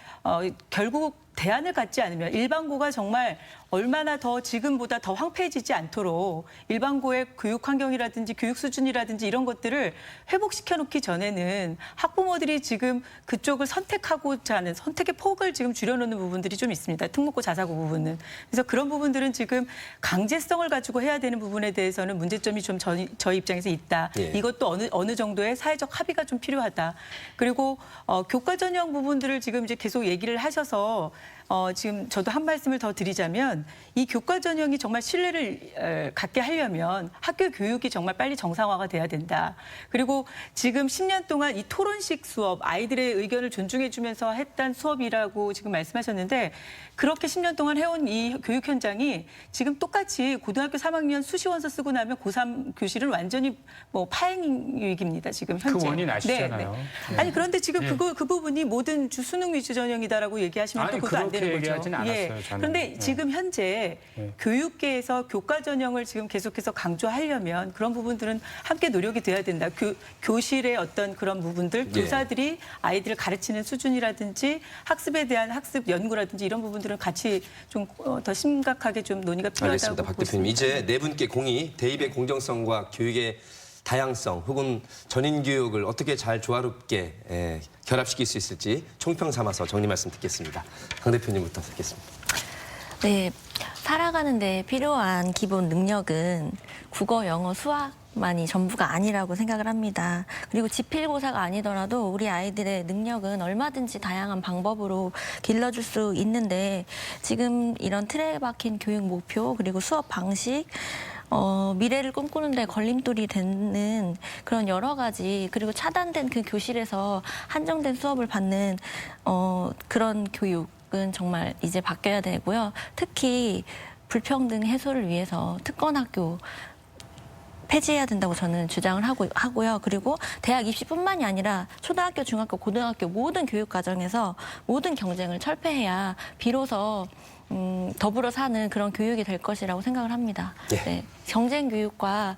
결국 대안을 갖지 않으면 일반고가 정말 얼마나 더 지금보다 더 황폐해지지 않도록 일반고의 교육 환경이라든지 교육 수준이라든지 이런 것들을 회복시켜 놓기 전에는 학부모들이 지금 그쪽을 선택하고자 하는 선택의 폭을 지금 줄여놓는 부분들이 좀 있습니다. 특목고 자사고 부분은. 그래서 그런 부분들은 지금 강제성을 가지고 해야 되는 부분에 대해서는 문제점이 좀 저희 입장에서 있다. 예. 이것도 어느 정도의 사회적 합의가 좀 필요하다. 그리고 교과 전형 부분들을 지금 이제 계속 얘기를 하셔서 지금 저도 한 말씀을 더 드리자면 이 교과 전형이 정말 신뢰를 갖게 하려면 학교 교육이 정말 빨리 정상화가 돼야 된다. 그리고 지금 10년 동안 이 토론식 수업, 아이들의 의견을 존중해 주면서 했던 수업이라고 지금 말씀하셨는데 그렇게 10년 동안 해온 이 교육 현장이 지금 똑같이 고등학교 3학년 수시원서 쓰고 나면 고3 교실은 완전히 뭐 파행 위기입니다. 지금 현재. 그 원인 아시잖아요. 네. 아니 그런데 지금 그 부분이 모든 수능 위주 전형이다라고 얘기하시면 또 아니, 그것도 안 그렇게 되는 거죠. 얘기하진 않았어요, 저는. 그런데 지금 현재 교육계에서 교과 전형을 지금 계속해서 강조하려면 그런 부분들은 함께 노력이 돼야 된다. 교실의 어떤 그런 부분들, 교사들이 아이들을 가르치는 수준이라든지 학습에 대한 학습 연구라든지 이런 부분들은 같이 좀 더 심각하게 좀 논의가 필요하다고 알겠습니다. 박 대표님. 이제 네 분께 공이 대입의 공정성과 교육의 다양성 혹은 전인 교육을 어떻게 잘 조화롭게 결합시킬 수 있을지 총평 삼아서 정리 말씀 듣겠습니다. 강 대표님부터 듣겠습니다. 네, 살아가는 데 필요한 기본 능력은 국어, 영어, 수학만이 전부가 아니라고 생각을 합니다. 그리고 지필고사가 아니더라도 우리 아이들의 능력은 얼마든지 다양한 방법으로 길러줄 수 있는데 지금 이런 틀에 박힌 교육 목표 그리고 수업 방식 미래를 꿈꾸는데 걸림돌이 되는 그런 여러 가지 그리고 차단된 그 교실에서 한정된 수업을 받는 그런 교육은 정말 이제 바뀌어야 되고요. 특히 불평등 해소를 위해서 특권학교 폐지해야 된다고 저는 주장을 하고요. 그리고 대학 입시뿐만이 아니라 초등학교, 중학교, 고등학교 모든 교육 과정에서 모든 경쟁을 철폐해야 비로소 더불어 사는 그런 교육이 될 것이라고 생각을 합니다. 예. 네, 경쟁 교육과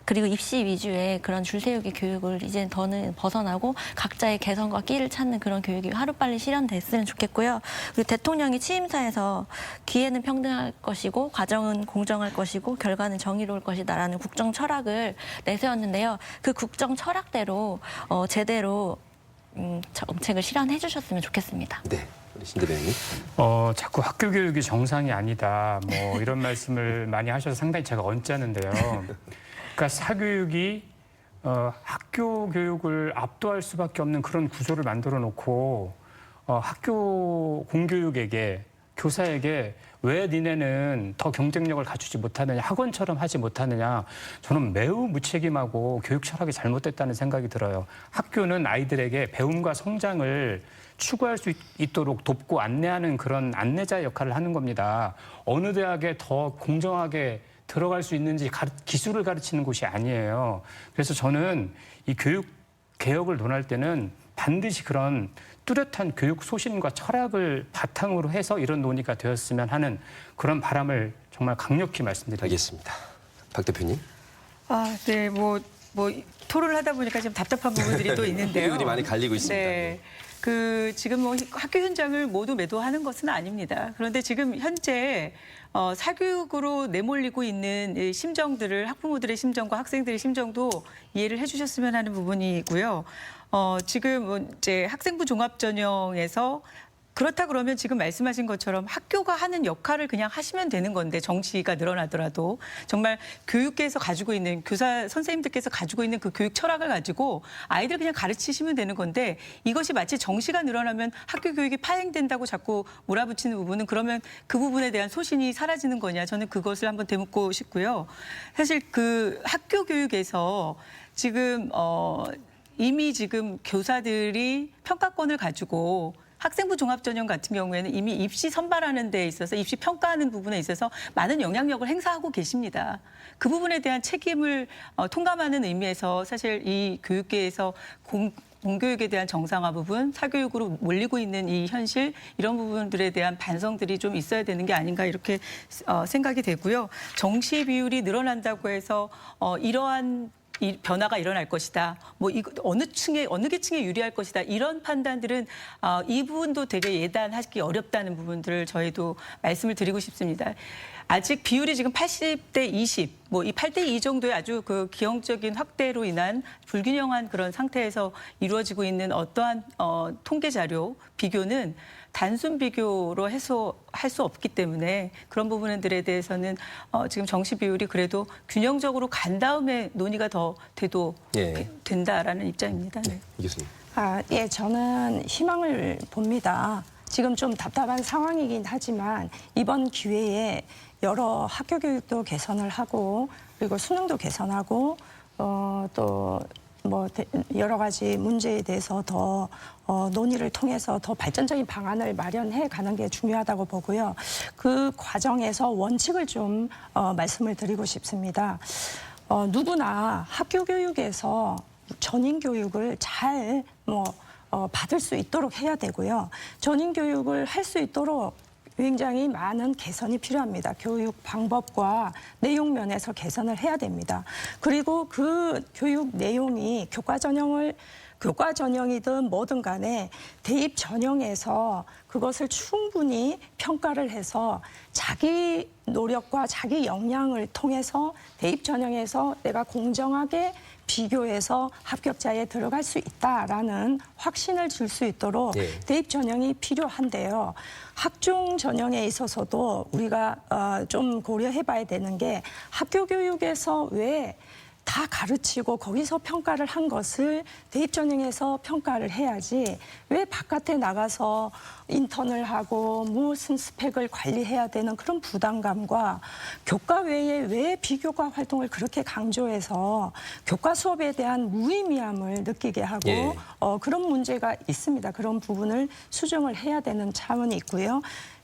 그리고 입시 위주의 그런 줄세우기 교육을 이제 더는 벗어나고 각자의 개성과 끼를 찾는 그런 교육이 하루빨리 실현됐으면 좋겠고요. 그리고 대통령이 취임사에서 기회는 평등할 것이고 과정은 공정할 것이고 결과는 정의로울 것이다라는 국정 철학을 내세웠는데요. 그 국정 철학대로 제대로 정책을 실현해 주셨으면 좋겠습니다. 네, 우리 신 대변인. 자꾸 학교 교육이 정상이 아니다. 뭐 이런 말씀을 많이 하셔서 상당히 제가 언짢은데요. 그러니까 사교육이 학교 교육을 압도할 수밖에 없는 그런 구조를 만들어 놓고 학교 공교육에게 교사에게 왜 니네는 더 경쟁력을 갖추지 못하느냐, 학원처럼 하지 못하느냐, 저는 매우 무책임하고 교육 철학이 잘못됐다는 생각이 들어요. 학교는 아이들에게 배움과 성장을 추구할 수 있도록 돕고 안내하는 그런 안내자 역할을 하는 겁니다. 어느 대학에 더 공정하게 들어갈 수 있는지 기술을 가르치는 곳이 아니에요. 그래서 저는 이 교육 개혁을 논할 때는 반드시 그런 뚜렷한 교육 소신과 철학을 바탕으로 해서 이런 논의가 되었으면 하는 그런 바람을 정말 강력히 말씀드립니다. 알겠습니다. 박 대표님. 네, 뭐 토론을 하다 보니까 좀 답답한 부분들이 또 있는데요. 의견이 많이 갈리고 있습니다. 네. 지금 뭐 학교 현장을 모두 매도하는 것은 아닙니다. 그런데 지금 현재 사교육으로 내몰리고 있는 심정들을 학부모들의 심정과 학생들의 심정도 이해를 해주셨으면 하는 부분이고요. 지금 이제 학생부 종합전형에서 그렇다 그러면 지금 말씀하신 것처럼 학교가 하는 역할을 그냥 하시면 되는 건데 정시가 늘어나더라도 정말 교육계에서 가지고 있는 교사 선생님들께서 가지고 있는 그 교육 철학을 가지고 아이들 그냥 가르치시면 되는 건데 이것이 마치 정시가 늘어나면 학교 교육이 파행된다고 자꾸 몰아붙이는 부분은 그러면 그 부분에 대한 소신이 사라지는 거냐 저는 그것을 한번 되묻고 싶고요. 사실 그 학교 교육에서 지금 이미 지금 교사들이 평가권을 가지고 학생부 종합전형 같은 경우에는 이미 입시 선발하는 데 있어서 입시 평가하는 부분에 있어서 많은 영향력을 행사하고 계십니다. 그 부분에 대한 책임을 통감하는 의미에서 사실 이 교육계에서 공교육에 대한 정상화 부분, 사교육으로 몰리고 있는 이 현실 이런 부분들에 대한 반성들이 좀 있어야 되는 게 아닌가 이렇게 생각이 되고요. 정시 비율이 늘어난다고 해서 이러한 이 변화가 일어날 것이다. 뭐 이거 어느 계층에 유리할 것이다. 이런 판단들은 이 부분도 되게 예단하기 어렵다는 부분들을 저희도 말씀을 드리고 싶습니다. 아직 비율이 지금 80대 20, 뭐 이 8대 2 정도의 아주 그 기형적인 확대로 인한 불균형한 그런 상태에서 이루어지고 있는 어떠한 통계 자료 비교는 단순 비교로 해소할 수 없기 때문에 그런 부분들에 대해서는 지금 정시 비율이 그래도 균형적으로 간 다음에 논의가 더 돼도 된다라는 입장입니다. 네. 이 교수님. 예, 저는 희망을 봅니다. 지금 좀 답답한 상황이긴 하지만 이번 기회에 여러 학교 교육도 개선을 하고 그리고 수능도 개선하고 또 뭐 여러 가지 문제에 대해서 더 논의를 통해서 더 발전적인 방안을 마련해 가는 게 중요하다고 보고요. 그 과정에서 원칙을 좀 말씀을 드리고 싶습니다. 누구나 학교 교육에서 전인 교육을 잘 받을 수 있도록 해야 되고요. 전인 교육을 할 수 있도록 굉장히 많은 개선이 필요합니다. 교육 방법과 내용 면에서 개선을 해야 됩니다. 그리고 그 교육 내용이 교과 전형이든 뭐든 간에 대입 전형에서 그것을 충분히 평가를 해서 자기 노력과 자기 역량을 통해서 대입 전형에서 내가 공정하게 비교해서 합격자에 들어갈 수 있다라는 확신을 줄 수 있도록 대입 전형이 필요한데요. 학종 전형에 있어서도 우리가 좀 고려해 봐야 되는 게 학교 교육에서 왜 다 가르치고 거기서 평가를 한 것을 대입 전형에서 평가를 해야지 왜 바깥에 나가서 인턴을 하고 무슨 스펙을 관리해야 되는 그런 부담감과 교과 외에 왜 비교과 활동을 그렇게 강조해서 교과 수업에 대한 무의미함을 느끼게 하고 그런 문제가 있습니다. 그런 부분을 수정을 해야 되는 차원이 있고요.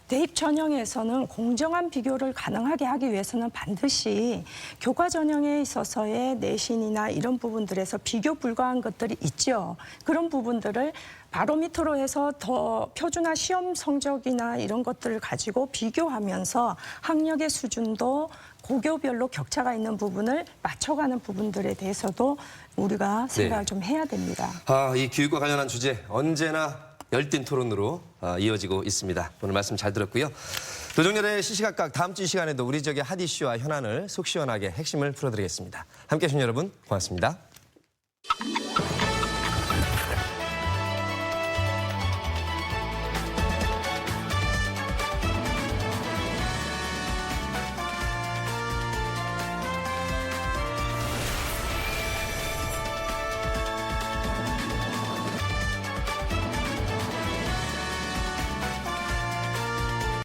대입 전형에서는 공정한 비교를 가능하게 하기 위해서는 반드시 교과 전형에 있어서의 내신이나 이런 부분들에서 비교 불가한 것들이 있죠. 그런 부분들을 바로미터로 해서 더 표준화 시험 성적이나 이런 것들을 가지고 비교하면서 학력의 수준도 고교별로 격차가 있는 부분을 맞춰가는 부분들에 대해서도 우리가 생각을 좀 해야 됩니다. 이 교육과 관련한 주제 언제나 열띤 토론으로 이어지고 있습니다. 오늘 말씀 잘 들었고요. 노정열의 시시각각 다음 주 이 시간에도 우리 지역의 핫 이슈와 현안을 속 시원하게 핵심을 풀어드리겠습니다. 함께해 주신 여러분 고맙습니다.